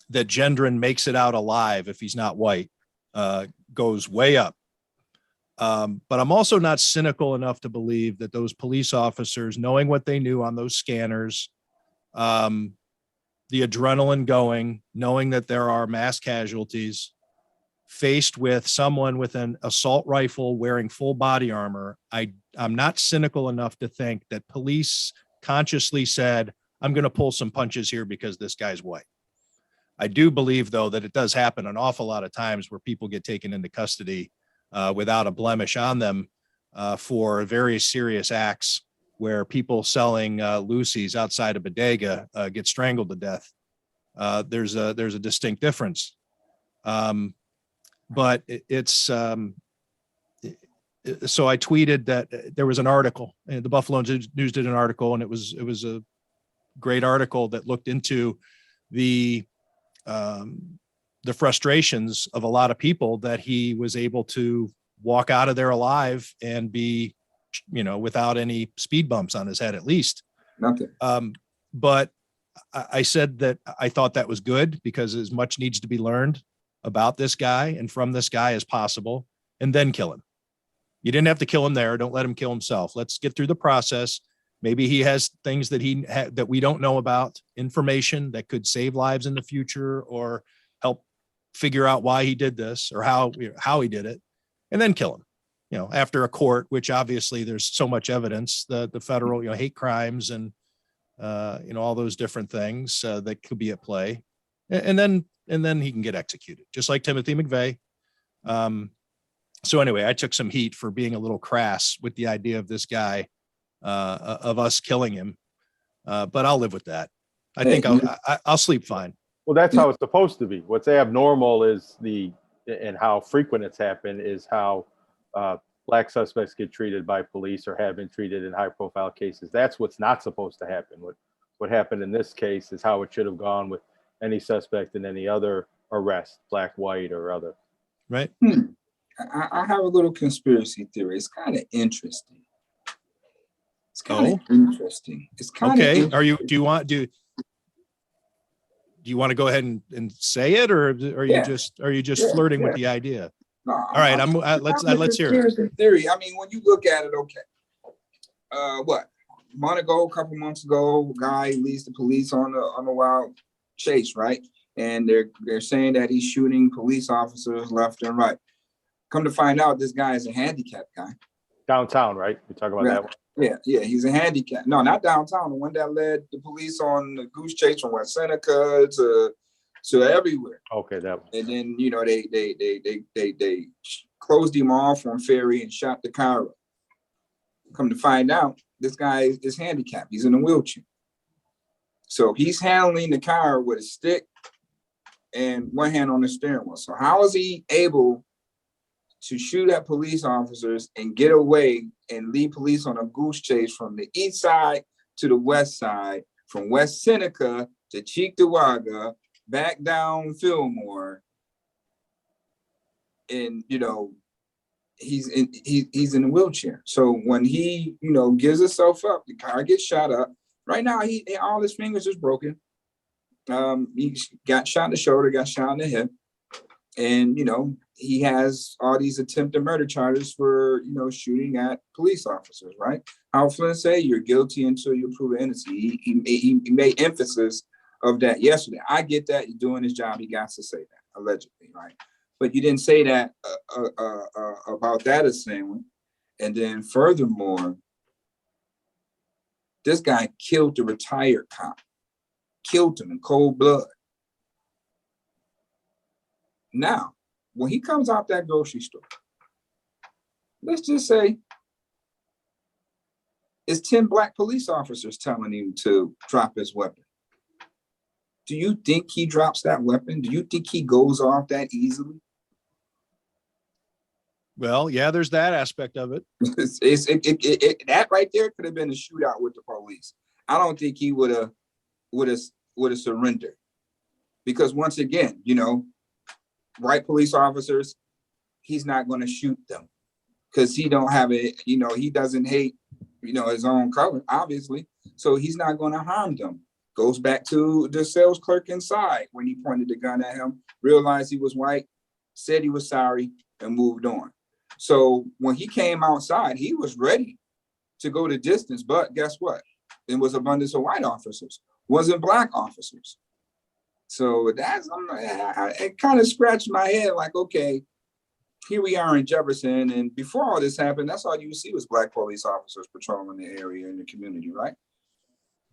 that Gendron makes it out alive if he's not white goes way up. But I'm also not cynical enough to believe that those police officers, knowing what they knew on those scanners, the adrenaline going, knowing that there are mass casualties, faced with someone with an assault rifle wearing full body armor, I'm not cynical enough to think that police consciously said, I'm going to pull some punches here because this guy's white. I do believe, though, that it does happen an awful lot of times where people get taken into custody without a blemish on them for very serious acts, where people selling Lucy's outside of Bodega get strangled to death. There's a distinct difference. But it's so I tweeted that there was an article, and the Buffalo News did an article, and it was a great article that looked into the frustrations of a lot of people that he was able to walk out of there alive and be, you know, without any speed bumps on his head, at least. Nothing. But I said that I thought that was good because as much needs to be learned about this guy and from this guy as possible, and then kill him. You didn't have to kill him there. Don't let him kill himself. Let's get through the process. Maybe he has things that that we don't know about, information that could save lives in the future or help figure out why he did this or how he did it, and then kill him. You know, after a court, which obviously there's so much evidence, the federal, you know, hate crimes and you know, all those different things that could be at play, and then he can get executed, just like Timothy McVeigh. So anyway, I took some heat for being a little crass with the idea of this guy, of us killing him, but I'll live with that. I think I'll sleep fine. Well, that's how it's supposed to be. What's abnormal is and how frequent it's happened is how black suspects get treated by police or have been treated in high profile cases. That's what's not supposed to happen. What happened in this case is how it should have gone with any suspect in any other arrest, black, white, or other. Right. I have a little conspiracy theory. It's kind of interesting. It's kind of interesting. It's kind of okay. Do you want to go ahead and say it, or are you just flirting with the idea? No, all right, let's hear it. Theory. I mean, when you look at it, okay. What? A couple months ago, guy leads the police on a wild chase, right? And they're saying that he's shooting police officers left and right. Come to find out, this guy is a handicapped guy. Downtown, right? You're talking about that one? Yeah, he's a handicap. No, not downtown. The one that led the police on the goose chase from West Seneca to everywhere. Okay, that one. And then they closed him off on Ferry and shot the car up. Come to find out, this guy is handicapped. He's in a wheelchair. So he's handling the car with a stick and one hand on the steering wheel. So how is he able to shoot at police officers and get away and lead police on a goose chase from the east side to the west side, from West Seneca to Cheektowaga, back down Fillmore? And, he's in a wheelchair. So when he, gives himself up, the car gets shot up. Right now, all his fingers is broken. He got shot in the shoulder, got shot in the hip. And, he has all these attempted murder charges for, shooting at police officers, right? How Flynn say, you're guilty until you prove innocent. He made emphasis of that yesterday. I get that. He's doing his job. He got to say that, allegedly, right? But you didn't say that about that assailant. And then furthermore, this guy killed the retired cop, killed him in cold blood. Now, when he comes out that grocery store, let's just say it's 10 black police officers telling him to drop his weapon. Do you think he drops that weapon? Do you think he goes off that easily? Well, yeah, there's that aspect of it. That right there could have been a shootout with the police. I don't think he would have surrendered, because once again, white police officers, he's not going to shoot them because he don't have it. He doesn't hate, his own color, obviously. So he's not going to harm them. Goes back to the sales clerk inside when he pointed the gun at him, realized he was white, said he was sorry, and moved on. So when he came outside, he was ready to go the distance. But guess what? It was abundance of white officers, wasn't black officers. So it kind of scratched my head like, okay, here we are in Jefferson. And before all this happened, that's all you would see was black police officers patrolling the area in the community, right?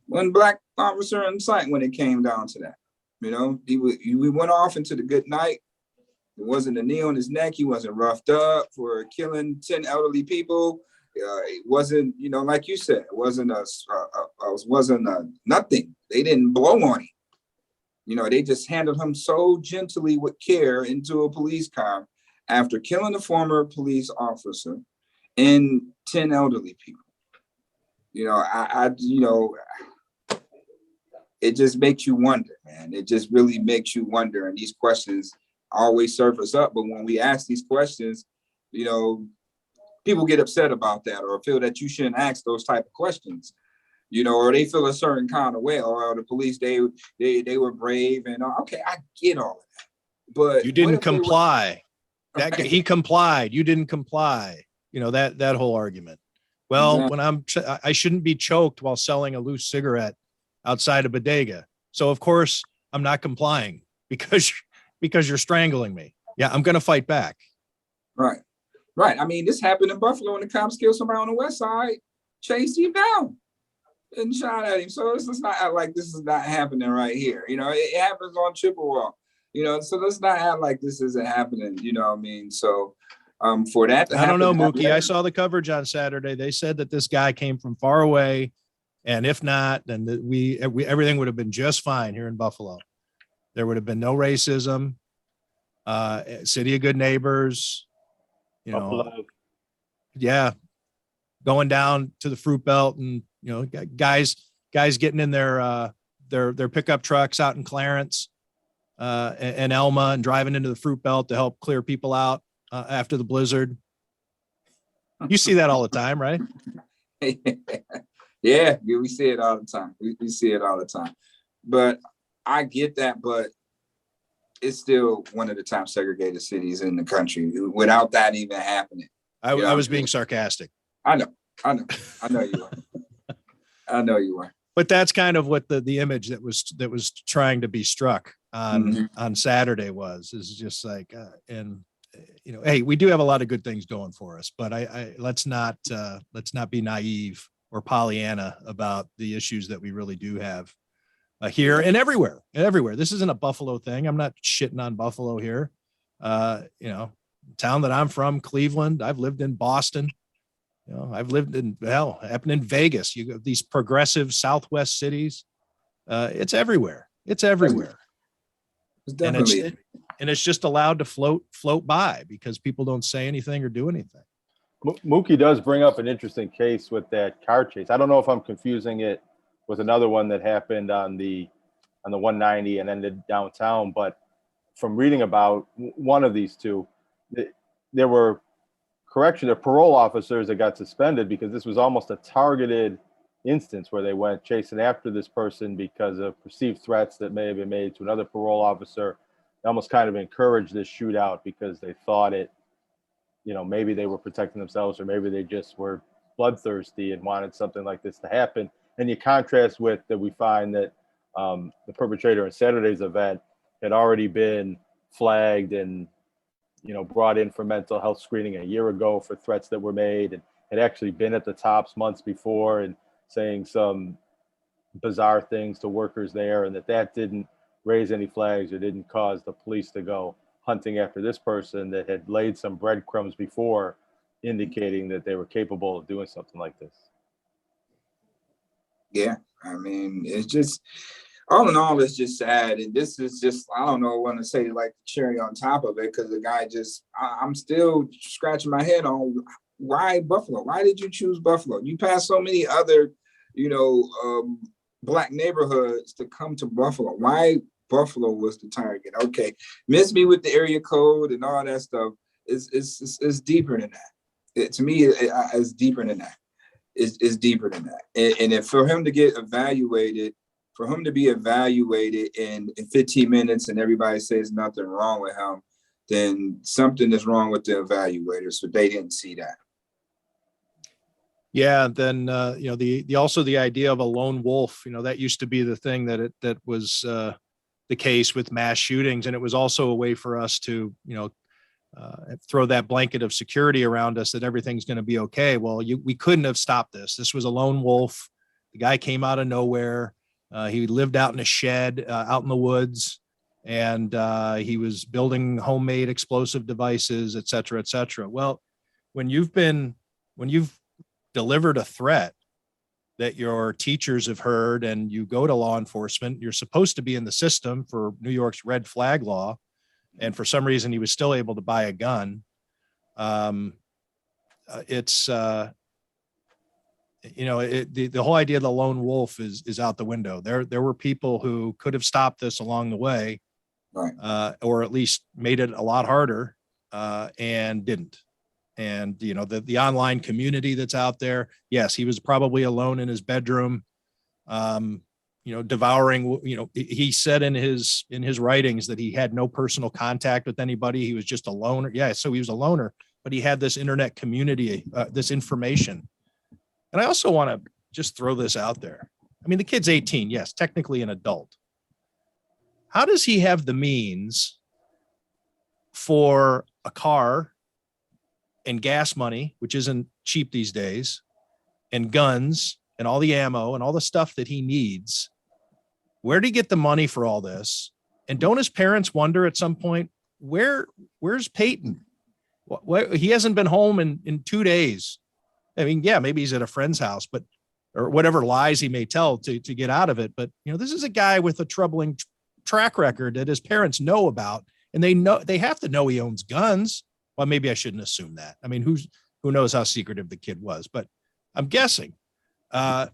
One black officer in sight when it came down to that. We went off into the good night. It wasn't a knee on his neck. He wasn't roughed up for killing 10 elderly people. It wasn't, like you said, it wasn't nothing. They didn't blow on him. They just handled him so gently with care into a police car after killing a former police officer and 10 elderly people. It just makes you wonder, man. It just really makes you wonder. And these questions always surface up. But when we ask these questions, people get upset about that or feel that you shouldn't ask those type of questions, or they feel a certain kind of way, or the police, they were brave and okay, I get all of that. But you didn't comply. He complied. You didn't comply. That whole argument. Well, exactly. When I shouldn't be choked while selling a loose cigarette outside of bodega. So of course I'm not complying because you're strangling me. Yeah, I'm going to fight back. Right. I mean, this happened in Buffalo when the cops killed somebody on the west side, chased him down and shot at him. So let's not act like this is not happening right here. It happens on Chippewa. So let's not act like this isn't happening. What I mean? So for that to happen, I don't know, Muki. I saw the coverage on Saturday. They said that this guy came from far away, and if not, then everything would have been just fine here in Buffalo. There would have been no racism. City of good neighbors. Yeah. Going down to the fruit belt and, you know, guys getting in their pickup trucks out in Clarence and Elma and driving into the fruit belt to help clear people out after the blizzard. You see that all the time, right? Yeah, we see it all the time. We see it all the time. But I get that, but it's still one of the top segregated cities in the country without that even happening. I was being sarcastic. I know you are. I know you are. But that's kind of what the image that was trying to be struck on Saturday is just like, and you know, hey, we do have a lot of good things going for us, but I let's not be naive or Pollyanna about the issues that we really do have here and everywhere. This isn't a Buffalo thing. I'm not shitting on Buffalo here. You know, town that I'm from, Cleveland. I've lived in Boston. You know, I've lived in happened in Vegas. You got these progressive Southwest cities. It's everywhere. It's everywhere. It's definitely. And it's just allowed to float by because people don't say anything or do anything. Muki does bring up an interesting case with that car chase. I don't know if I'm confusing it with another one that happened on the 190 and ended downtown, but from reading about one of these two, there were parole officers that got suspended because this was almost a targeted instance where they went chasing after this person because of perceived threats that may have been made to another parole officer. They almost kind of encouraged this shootout because they thought it, you know, maybe they were protecting themselves or maybe they just were bloodthirsty and wanted something like this to happen. And you contrast with that, we find that the perpetrator in Saturday's event had already been flagged and, you know, brought in for mental health screening a year ago for threats that were made, and had actually been at the Tops months before and saying some bizarre things to workers there, and that didn't raise any flags or didn't cause the police to go hunting after this person that had laid some breadcrumbs before indicating that they were capable of doing something like this. Yeah, I mean, it's just, all in all, it's just sad. And this is just, I don't know what to say, like cherry on top of it, because the guy just, I'm still scratching my head on why Buffalo? Why did you choose Buffalo? You passed so many other, you know, Black neighborhoods to come to Buffalo. Why Buffalo was the target? Okay, miss me with the area code and all that stuff. It's deeper than that. To me, it's deeper than that. It's deeper than that. And if for him to get evaluated, for him to be evaluated in 15 minutes and everybody says nothing wrong with him, then something is wrong with the evaluators. So they didn't see that. Yeah. Then, you know, the also the idea of a lone wolf, you know, that used to be the thing that was the case with mass shootings. And it was also a way for us to, you know, throw that blanket of security around us that everything's going to be okay. Well, we couldn't have stopped this. This was a lone wolf. The guy came out of nowhere. He lived out in a shed out in the woods, and he was building homemade explosive devices, et cetera, et cetera. Well, when you've delivered a threat that your teachers have heard and you go to law enforcement, you're supposed to be in the system for New York's red flag law. And for some reason, he was still able to buy a gun. It's, you know, the whole idea of the lone wolf is out the window. There were people who could have stopped this along the way, Right. or at least made it a lot harder, and didn't. And, you know, the online community that's out there. Yes, he was probably alone in his bedroom, you know, devouring, you know, he said in his writings that he had no personal contact with anybody. He was just a loner. Yeah. So he was a loner, but he had this internet community, this information. And I also want to just throw this out there. I mean, the kid's 18. Yes, technically an adult. How does he have the means for a car and gas money, which isn't cheap these days, and guns and all the ammo and all the stuff that he needs? Where did he get the money for all this? And don't his parents wonder at some point, where's Peyton? He hasn't been home in 2 days. I mean, yeah, maybe he's at a friend's house, but, or whatever lies he may tell to get out of it. But, you know, this is a guy with a troubling track record that his parents know about, and they have to know he owns guns. Well, maybe I shouldn't assume that. I mean, who knows how secretive the kid was, but I'm guessing. How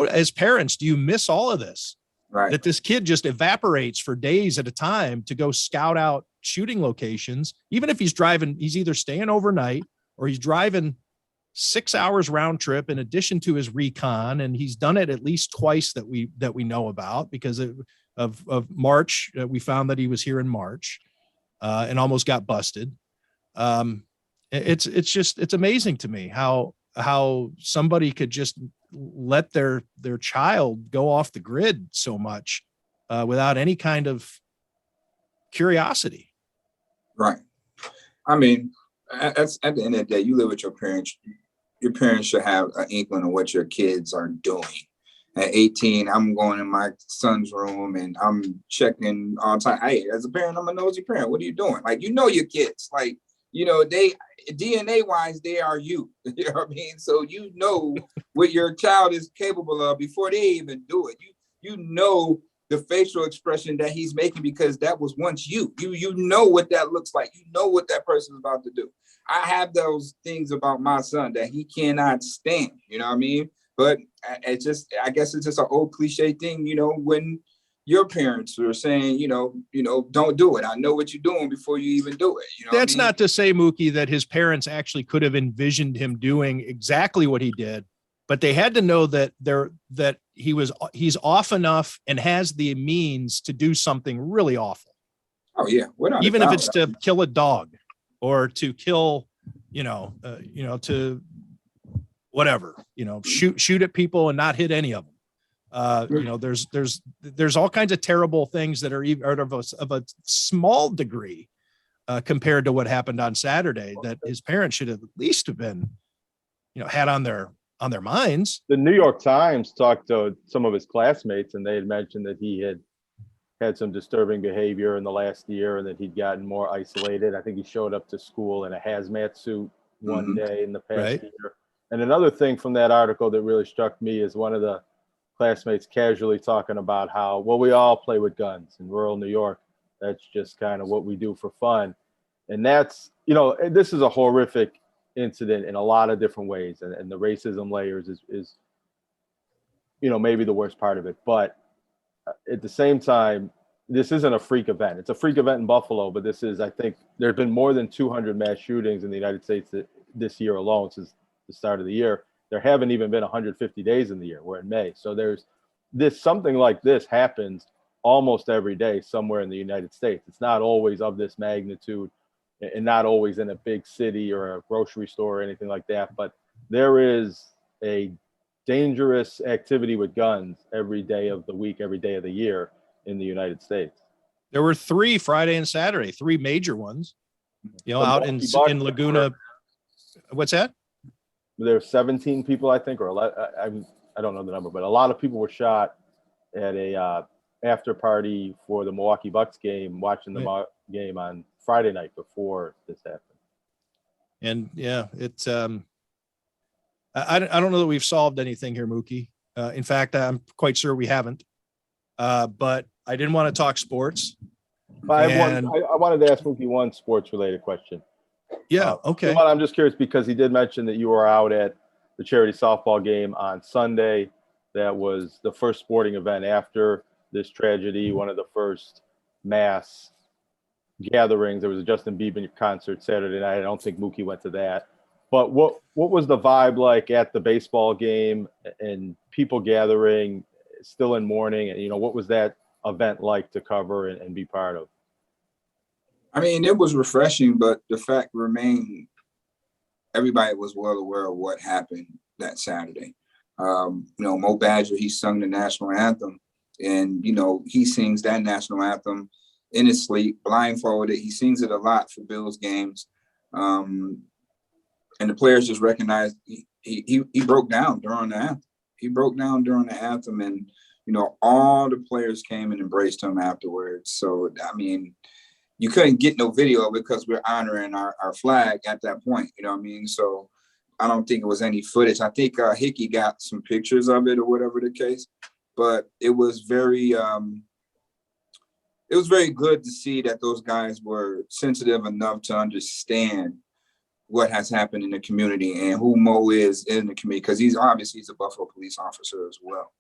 as parents, do you miss all of this? Right. That this kid just evaporates for days at a time to go scout out shooting locations, even if he's driving, he's either staying overnight or he's driving 6 hours round trip in addition to his recon. And he's done it at least twice that we know about because of March. We found that he was here in March and almost got busted. It's amazing to me how somebody could just let their child go off the grid so much without any kind of curiosity. Right. I mean, at the end of the day, you live with your parents. Your parents should have an inkling of what your kids are doing. At 18, I'm going in my son's room and I'm checking all the time. Hey, as a parent, I'm a nosy parent. What are you doing? Like, you know your kids. Like, you know, they DNA wise, they are you. You know what I mean? So you know what your child is capable of before they even do it. You know the facial expression that he's making because that was once you. You know what that looks like. You know what that person is about to do. I have those things about my son that he cannot stand. You know what I mean? But I guess it's just an old cliche thing, you know, when your parents are saying, you know, don't do it. I know what you're doing before you even do it. You know, that's not to say, Muki, that his parents actually could have envisioned him doing exactly what he did, but they had to know that he's off enough and has the means to do something really awful. Oh yeah, even if it's to kill a dog or to kill, to whatever, shoot at people and not hit any of them. There's all kinds of terrible things that are of a small degree compared to what happened on Saturday that his parents should have at least have been, had on their minds. The New York Times talked to some of his classmates and they had mentioned that he had some disturbing behavior in the last year and that he'd gotten more isolated. I think he showed up to school in a hazmat suit one day in the past year. And another thing from that article that really struck me is one of the classmates casually talking about how, well, we all play with guns in rural New York. That's just kind of what we do for fun. And that's, this is a horrific incident in a lot of different ways. And the racism layers is maybe the worst part of it. But at the same time, this isn't a freak event. It's a freak event in Buffalo, but this is, I think, there have been more than 200 mass shootings in the United States this year alone since the start of the year. There haven't even been 150 days in the year. We're in May. So there's something like this happens almost every day somewhere in the United States. It's not always of this magnitude and not always in a big city or a grocery store or anything like that. But there is a dangerous activity with guns every day of the week, every day of the year in the United States. There were 3 Friday and Saturday, 3 major ones, out in Laguna. What's that? There's 17 people, I think, or 11, I don't know the number, but a lot of people were shot at a after party for the Milwaukee Bucks game, watching the game on Friday night before this happened. And yeah, it's I don't know that we've solved anything here, Muki. In fact, I'm quite sure we haven't. But I didn't want to talk sports. I wanted to ask Muki one sports related question. Yeah. Okay. I'm just curious because he did mention that you were out at the charity softball game on Sunday. That was the first sporting event after this tragedy, one of the first mass gatherings. There was a Justin Bieber concert Saturday night. I don't think Muki went to that. But what was the vibe like at the baseball game and people gathering still in mourning? And, what was that event like to cover and be part of? I mean, it was refreshing, but the fact remained, everybody was well aware of what happened that Saturday. Mo Badger, he sung the national anthem, and, he sings that national anthem in his sleep, blindfolded. He sings it a lot for Bills games. And the players just recognized he broke down during the anthem. He broke down during the anthem, and, all the players came and embraced him afterwards. So, I mean, you couldn't get no video of it because we're honoring our flag at that point. You know what I mean? So I don't think it was any footage. I think Hickey got some pictures of it or whatever the case, but it was very good to see that those guys were sensitive enough to understand what has happened in the community and who Mo is in the community, because he's a Buffalo police officer as well.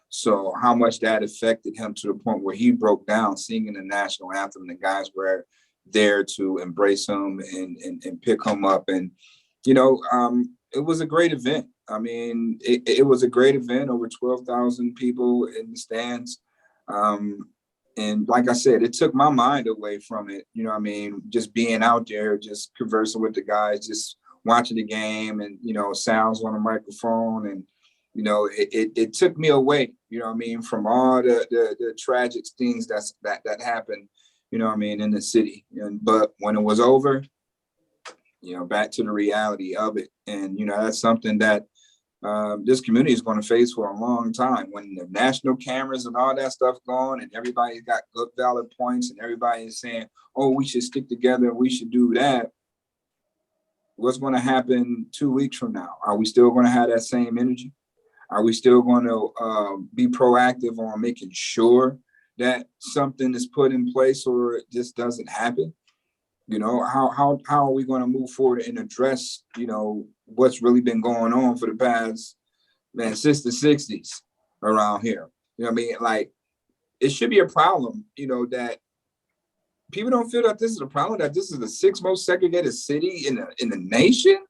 So how much that affected him to the point where he broke down singing the national anthem. The guys were there to embrace him and pick him up. And, it was a great event. I mean, it was a great event, over 12,000 people in the stands. And like I said, it took my mind away from it. Just being out there, just conversing with the guys, just watching the game and, sounds on the microphone. And, it took me away, from all the tragic things that happened, in the city. But when it was over, back to the reality of it. And, that's something that this community is going to face for a long time. When the national cameras and all that stuff going and everybody's got good valid points and everybody is saying, oh, we should stick together, we should do that. What's going to happen 2 weeks from now? Are we still going to have that same energy? Are we still going to be proactive on making sure that something is put in place or it just doesn't happen? How are we going to move forward and address, what's really been going on for the past, since the 60s around here? Like, it should be a problem, that people don't feel that this is a problem, that this is the sixth most segregated city in the nation.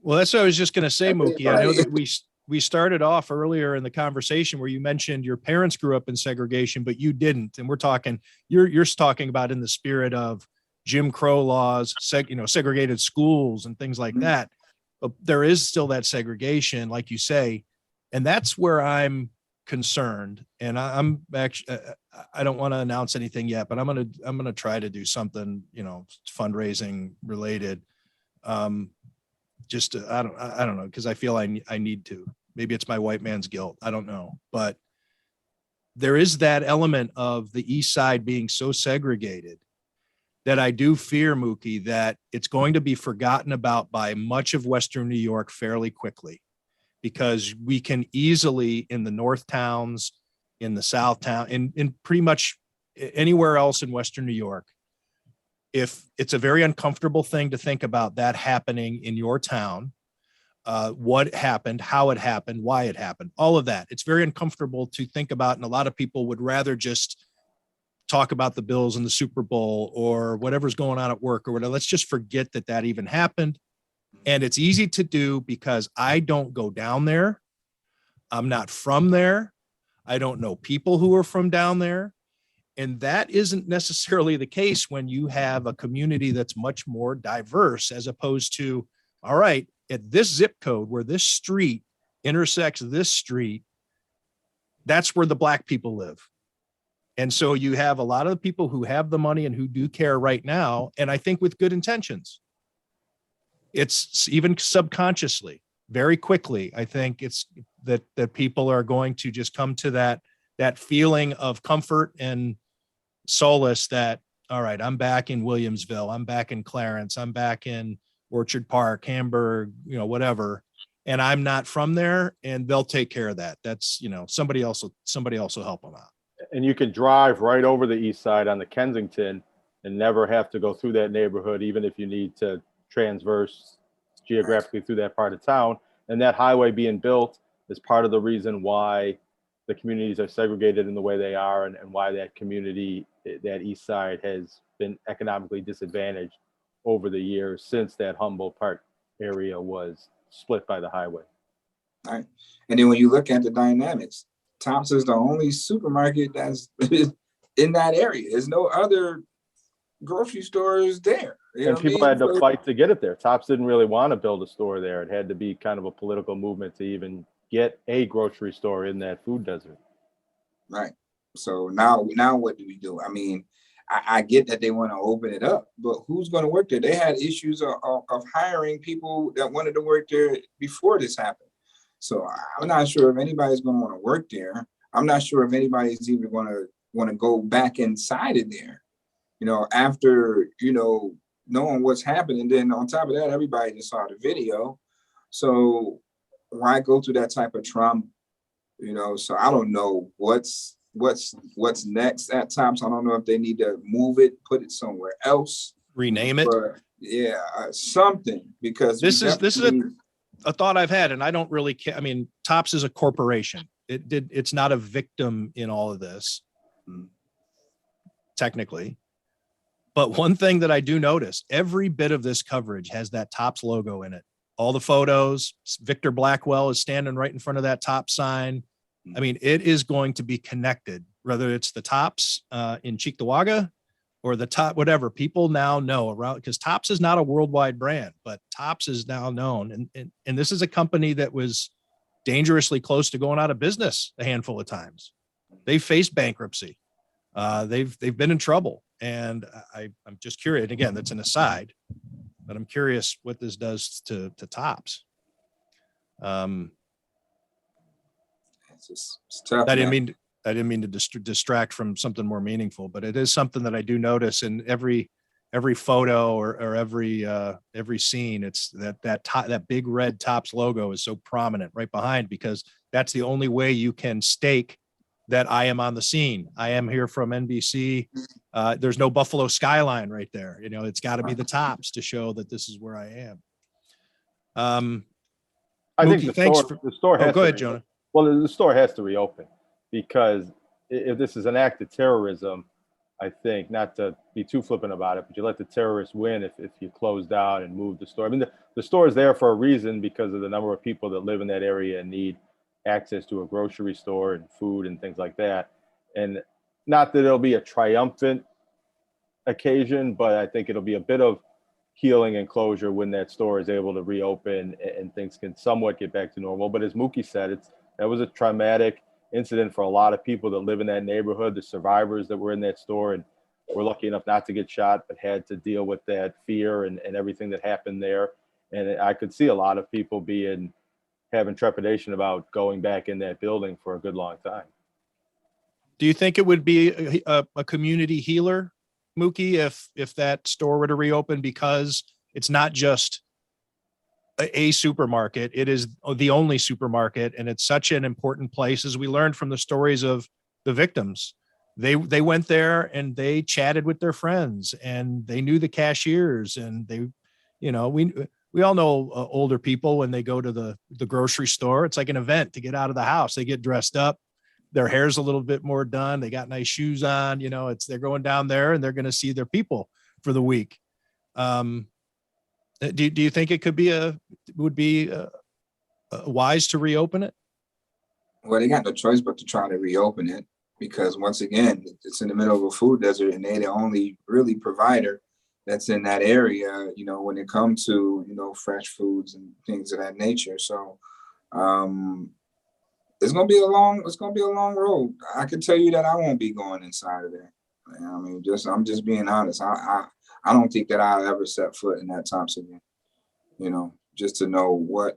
Well, that's what I was just going to say, Muki. I know that we started off earlier in the conversation where you mentioned your parents grew up in segregation, but you didn't. And we're talking, you're talking about in the spirit of Jim Crow laws, segregated schools and things like that. But there is still that segregation, like you say, and that's where I'm concerned. And I'm actually, I don't want to announce anything yet, but I'm gonna try to do something, fundraising related. Just I don't know, because I feel I need to. Maybe it's my white man's guilt. I don't know, but there is that element of the East Side being so segregated that I do fear, Muki, that it's going to be forgotten about by much of Western New York fairly quickly, because we can easily, in the North towns, in the South town, in pretty much anywhere else in Western New York, if it's a very uncomfortable thing to think about that happening in your town, what happened, how it happened, why it happened, all of that. It's very uncomfortable to think about. And a lot of people would rather just talk about the Bills and the Super Bowl or whatever's going on at work or whatever. Let's just forget that even happened. And it's easy to do because I don't go down there. I'm not from there. I don't know people who are from down there. And that isn't necessarily the case when you have a community that's much more diverse, as opposed to, all right, at this zip code where this street intersects this street, that's where the Black people live. And so you have a lot of the people who have the money and who do care right now. And I think with good intentions, it's even subconsciously, very quickly, I think it's that people are going to just come to that feeling of comfort and solace that, all right, I'm back in Williamsville, I'm back in Clarence, I'm back in Orchard Park, Hamburg, whatever. And I'm not from there, and they'll take care of that. That's, somebody else will help them out. And you can drive right over the East Side on the Kensington and never have to go through that neighborhood, even if you need to transverse geographically through that part of town. And that highway being built is part of the reason why the communities are segregated in the way they are, and why that community, that East Side, has been economically disadvantaged over the years since that Humboldt Park area was split by the highway. All right. And then when you look at the dynamics, Tops is the only supermarket that's in that area. There's no other grocery stores there. And people had to fight to get it there. Tops didn't really want to build a store there. It had to be kind of a political movement to even get a grocery store in that food desert. Right. So now what do we do? I mean, I get that they want to open it up, but who's going to work there? They had issues of hiring people that wanted to work there before this happened. So I'm not sure if anybody's going to want to work there. I'm not sure if anybody's even going to want to go back inside of there, after, knowing what's happening. And then on top of that, everybody just saw the video. So why go through that type of trauma? So I don't know what's next at Tops. I don't know if they need to move it, put it somewhere else. Rename it. Yeah, something, because This is definitely, a thought I've had, and I don't really care. I mean, Tops is a corporation. It's not a victim in all of this, technically. But one thing that I do notice, every bit of this coverage has that Tops logo in it. All the photos, Victor Blackwell is standing right in front of that Tops sign. I mean, it is going to be connected, whether it's the Tops in Cheektowaga or the top, whatever. People now know around, because Tops is not a worldwide brand, but Tops is now known. And this is a company that was dangerously close to going out of business a handful of times. They faced bankruptcy. They've been in trouble. And I'm just curious. And again, that's an aside, but I'm curious what this does to Tops. it's tough. I didn't Man. mean to distract from something more meaningful, but it is something that I do notice in every photo or every scene. It's that big red Tops logo is so prominent right behind, because that's the only way you can stake that I am on the scene. I am here from NBC. There's no Buffalo skyline right there. You know, it's got to be the Tops to show that this is where I am. I think Muki, the store has go to ahead, Jonah. Well, the store has to reopen, because if this is an act of terrorism, I think, not to be too flippant about it, but you let the terrorists win if you close down and move the store. I mean, the store is there for a reason, because of the number of people that live in that area and need access to a grocery store and food and things like that. And not that it'll be a triumphant occasion, but I think it'll be a bit of healing and closure when that store is able to reopen and things can somewhat get back to normal. But as Muki said, that was a traumatic incident for a lot of people that live in that neighborhood, the survivors that were in that store and were lucky enough not to get shot, but had to deal with that fear and everything that happened there. And I could see a lot of people having trepidation about going back in that building for a good long time. Do you think it would be a community healer, Muki, if that store were to reopen, because it's not just a supermarket, it is the only supermarket, and it's such an important place, as we learned from the stories of the victims. They went there and they chatted with their friends, and they knew the cashiers, and they, you know, we all know older people, when they go to the grocery store, it's like an event to get out of the house. They get dressed up, their hair's a little bit more done, they got nice shoes on, you know, they're going down there and they're going to see their people for the week. Do you think it would be wise to reopen it? Well, they got no choice but to try to reopen it, because once again, it's in the middle of a food desert, and they're the only really provider that's in that area, you know, when it comes to, you know, fresh foods and things of that nature. So it's gonna be a long road. I can tell you that I won't be going inside of there. I mean, I'm just being honest. I don't think that I'll ever set foot in that Tops again. You know, just to know what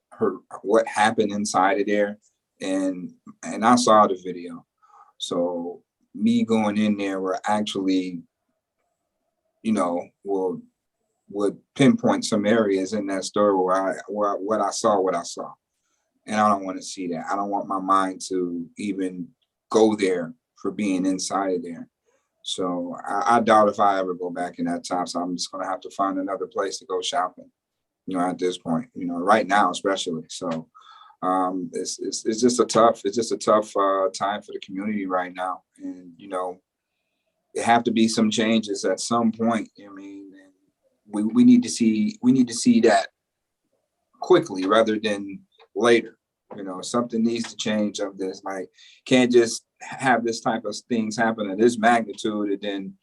happened inside of there, and I saw the video. So me going in there were actually, you know, would pinpoint some areas in that store where what I saw. And I don't want to see that. I don't want my mind to even go there for being inside of there. So I doubt if I ever go back in that Tops. I'm just gonna have to find another place to go shopping, you know, at this point, you know, right now especially. So it's just a tough time for the community right now. And, you know, there have to be some changes at some point. I mean, and we need to see that quickly rather than later. You know, something needs to change of this. Like, can't just have this type of things happen at this magnitude, and then,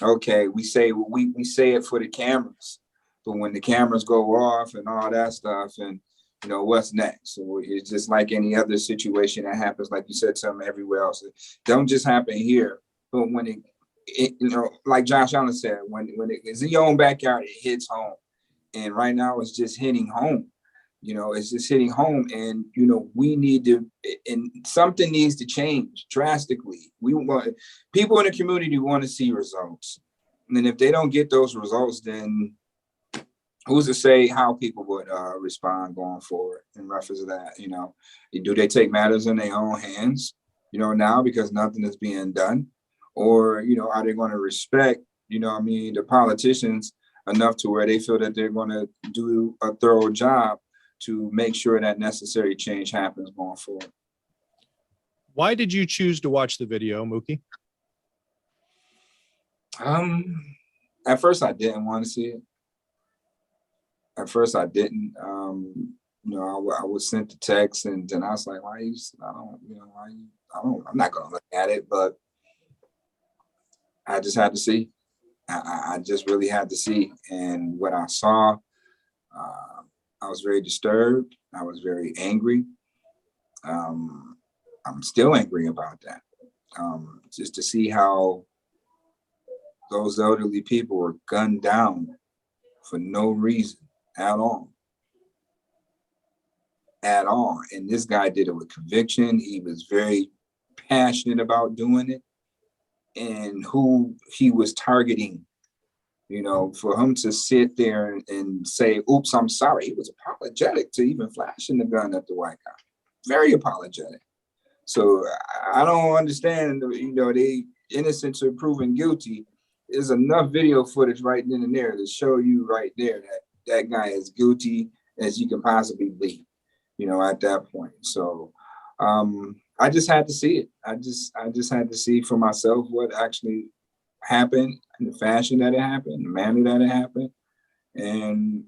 okay, we say it for the cameras, but when the cameras go off and all that stuff, and, you know, what's next? So it's just like any other situation that happens, like you said, something everywhere else. It don't just happen here, but when it you know, like Josh Allen said, when it is in your own backyard, it hits home. And right now it's just hitting home. You know, it's just hitting home, and, you know, we need to, and something needs to change drastically. People in the community want to see results. And then if they don't get those results, then who's to say how people would respond going forward in reference to that? You know, do they take matters in their own hands, you know, now because nothing is being done? Or, you know, are they going to respect, you know what I mean, the politicians enough to where they feel that they're going to do a thorough job to make sure that necessary change happens going forward. Why did you choose to watch the video, Muki? At first I didn't want to see it. At first I didn't. I was sent the text, and then I was like, I'm not gonna look at it, but I just had to see. I just really had to see. And what I saw, I was very disturbed. I was very angry. I'm still angry about that. Just to see how those elderly people were gunned down for no reason at all. At all. And this guy did it with conviction. He was very passionate about doing it. And who he was targeting, for him to sit there and say, oops, I'm sorry. He was apologetic to even flashing the gun at the white guy. Very apologetic. So I don't understand, they innocent to proven guilty. There's enough video footage right then and there to show you right there that that guy is guilty as you can possibly be, at that point. So I just had to see it. I just had to see for myself what actually happened in the fashion that it happened, the manner that it happened. And,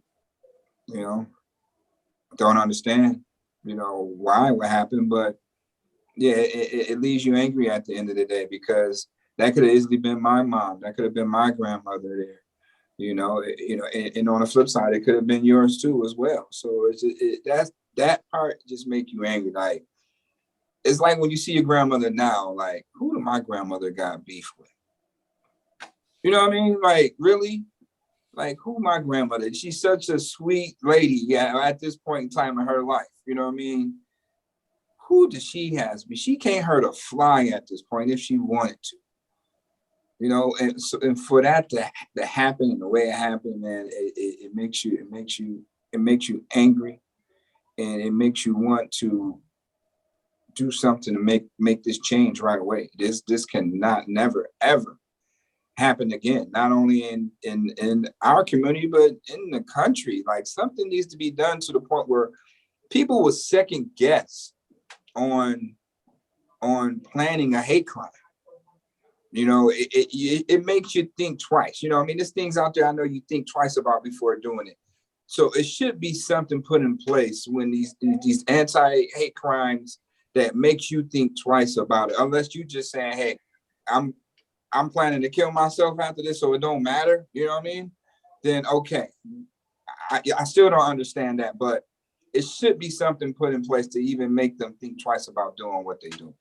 don't understand, why what happened, but yeah, it leaves you angry at the end of the day, because that could have easily been my mom. That could have been my grandmother there, and on the flip side, it could have been yours too as well. So that part just make you angry. Like, it's like when you see your grandmother now, like, who did my grandmother got beef with? You know what I mean? Like, really? Like, who my grandmother? She's such a sweet lady, at this point in time in her life. You know what I mean? Who does she has me? She can't hurt a fly at this point if she wanted to. And for that to happen in the way it happened, man, it makes you angry, and it makes you want to do something to make this change right away. This cannot never ever happen again. Not only in our community, but in the country. Like, something needs to be done to the point where people will second guess on planning a hate crime. It makes you think twice. There's things out there I know you think twice about before doing it. So it should be something put in place when these anti-hate crimes that makes you think twice about it. Unless you just saying, hey, I'm planning to kill myself after this, so it don't matter. You know what I mean? Then okay, I still don't understand that, but it should be something put in place to even make them think twice about doing what they do.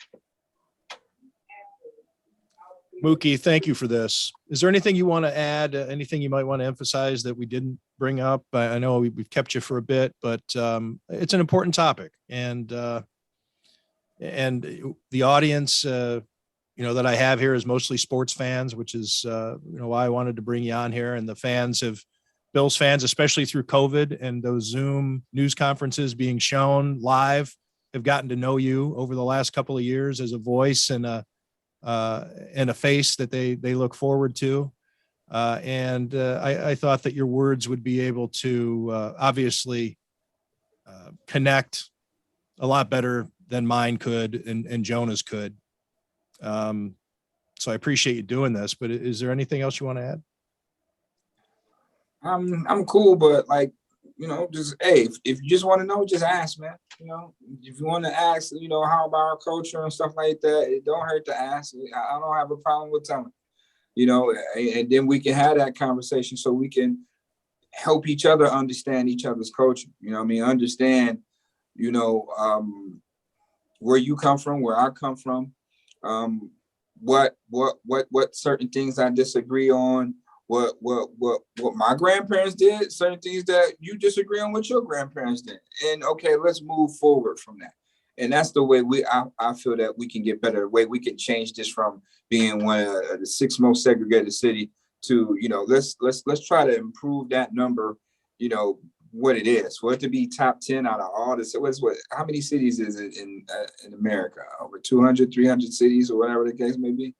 Muki, thank you for this. Is there anything you want to add? Anything you might want to emphasize that we didn't bring up? I know we've kept you for a bit, but it's an important topic, and the audience, that I have here is mostly sports fans, which is why I wanted to bring you on here. And the Bills fans, especially through COVID and those Zoom news conferences being shown live, have gotten to know you over the last couple of years as a voice and a face that they look forward to. I thought that your words would be able to obviously connect a lot better than mine could and Jonah's could. So I appreciate you doing this, but is there anything else you want to add? I'm cool, but just, hey, if you just want to know, just ask, man. If you want to ask, how about our culture and stuff like that, it don't hurt to ask. I don't have a problem with telling, and then we can have that conversation so we can help each other understand each other's culture. Understand, where you come from, where I come from, what certain things I disagree on, what my grandparents did, certain things that you disagree on what your grandparents did. And okay, let's move forward from that. And that's the way I feel that we can get better, the way we can change this from being one of the 6 most segregated city to, let's try to improve that number, what it is, for it to be top 10 out of all this. How many cities is it in America? Over 200, 300 cities or whatever the case may be.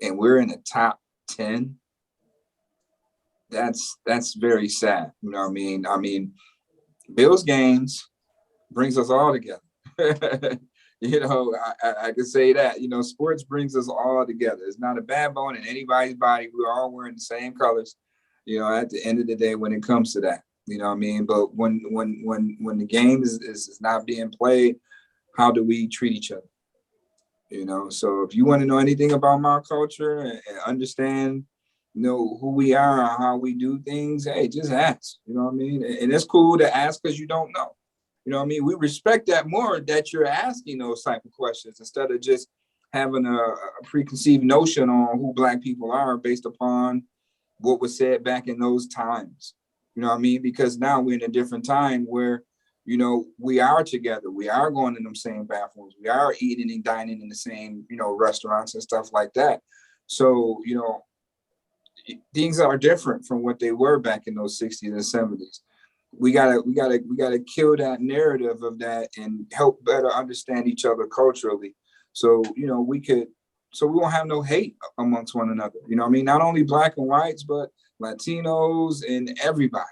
And we're in the top 10. that's very sad. You know what I mean? I mean, Bills games brings us all together. You know, I can say that. You know, sports brings us all together. It's not a bad bone in anybody's body. We're all wearing the same colors. You know, at the end of the day, when it comes to that, you know what I mean. But when the game is not being played, how do we treat each other? You know, so if you want to know anything about my culture and understand, you know, who we are and how we do things, hey, just ask. You know what I mean? And it's cool to ask because you don't know. You know what I mean? We respect that more, that you're asking those type of questions instead of just having a preconceived notion on who Black people are based upon what was said back in those times. You know what I mean? Because now we're in a different time where, you know, we are together. We are going in them same bathrooms. We are eating and dining in the same, you know, restaurants and stuff like that. So, you know, things are different from what they were back in those 60s and 70s. We gotta kill that narrative of that and help better understand each other culturally. So, you know, so we won't have no hate amongst one another. You know what I mean? Not only Black and whites, but Latinos and everybody.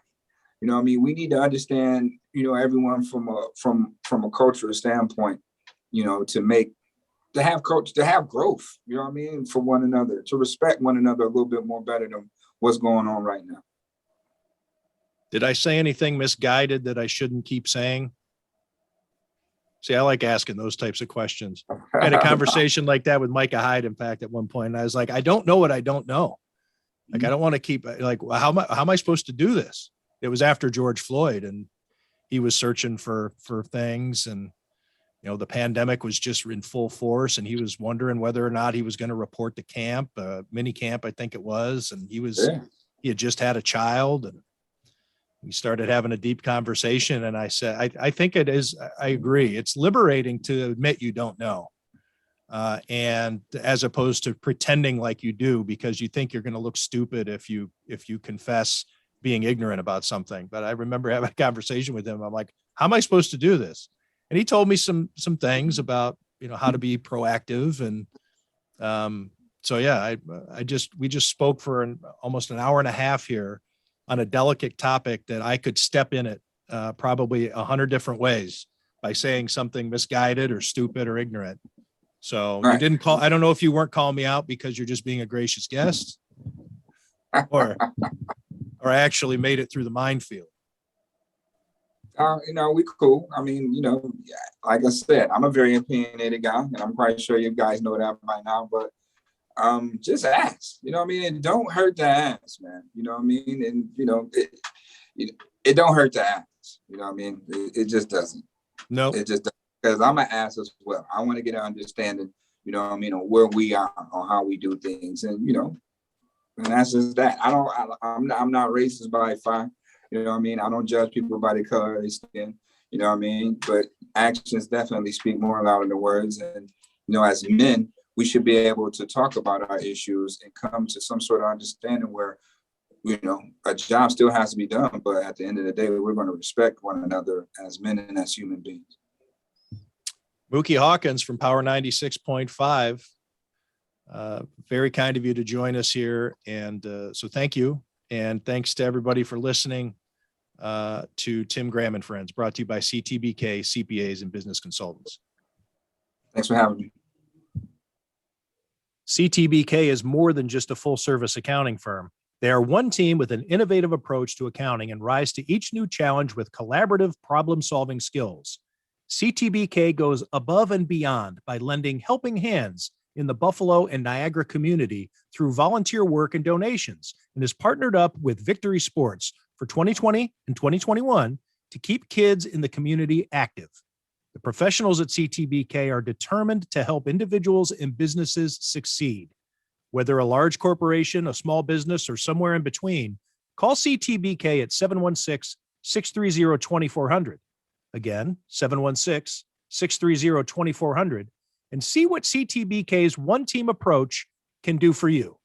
You know what I mean? We need to understand, you know, everyone from a cultural standpoint, you know, to have growth, you know what I mean, for one another, to respect one another a little bit more better than what's going on right now. Did I say anything misguided that I shouldn't keep saying? See, I like asking those types of questions. I had a conversation like that with Micah Hyde, in fact, at one point. And I was like, I don't know what I don't know. Like, I don't want to keep like, well, how am I supposed to do this? It was after George Floyd and he was searching for things. And, you know, the pandemic was just in full force and he was wondering whether or not he was going to report to camp, mini camp, I think it was. And he had just had a child and we started having a deep conversation. And I said, I think it is, I agree. It's liberating to admit you don't know. And as opposed to pretending like you do, because you think you're going to look stupid if you confess being ignorant about something. But I remember having a conversation with him. I'm like, how am I supposed to do this? And he told me some things about, you know, how to be proactive. And so, yeah, we just spoke for almost an hour and a half here on a delicate topic that I could step in it probably 100 different ways by saying something misguided or stupid or ignorant. So right. You didn't call. I don't know if you weren't calling me out because you're just being a gracious guest or I actually made it through the minefield. You know, we cool. I mean, you know, like I said, I'm a very opinionated guy and I'm quite sure you guys know that by now, but just ask, you know what I mean? It don't hurt to ask, man. You know what I mean? And, you know, it don't hurt to ask, you know what I mean? It just doesn't. No, it just doesn't. Because I'm an ass as well. I want to get an understanding, you know what I mean, on where we are, on how we do things. And, you know, and that's just that. I'm not racist by far. You know what I mean? I don't judge people by the color of their skin, you know what I mean? But actions definitely speak more louder than words. And, you know, as men, we should be able to talk about our issues and come to some sort of understanding where, you know, a job still has to be done. But at the end of the day, we're going to respect one another as men and as human beings. Muki Hawkins from Power 96.5. Very kind of you to join us here. And so thank you. And thanks to everybody for listening to Tim Graham and Friends, brought to you by CTBK, CPAs and Business Consultants. Thanks for having me. CTBK is more than just a full-service accounting firm. They are one team with an innovative approach to accounting and rise to each new challenge with collaborative problem-solving skills. CTBK goes above and beyond by lending helping hands in the Buffalo and Niagara community through volunteer work and donations, and is partnered up with Victory Sports for 2020 and 2021 to keep kids in the community active. The professionals at CTBK are determined to help individuals and businesses succeed. Whether a large corporation, a small business, or somewhere in between, call CTBK at 716-630-2400. Again, 716-630-2400, and see what CTBK's one-team approach can do for you.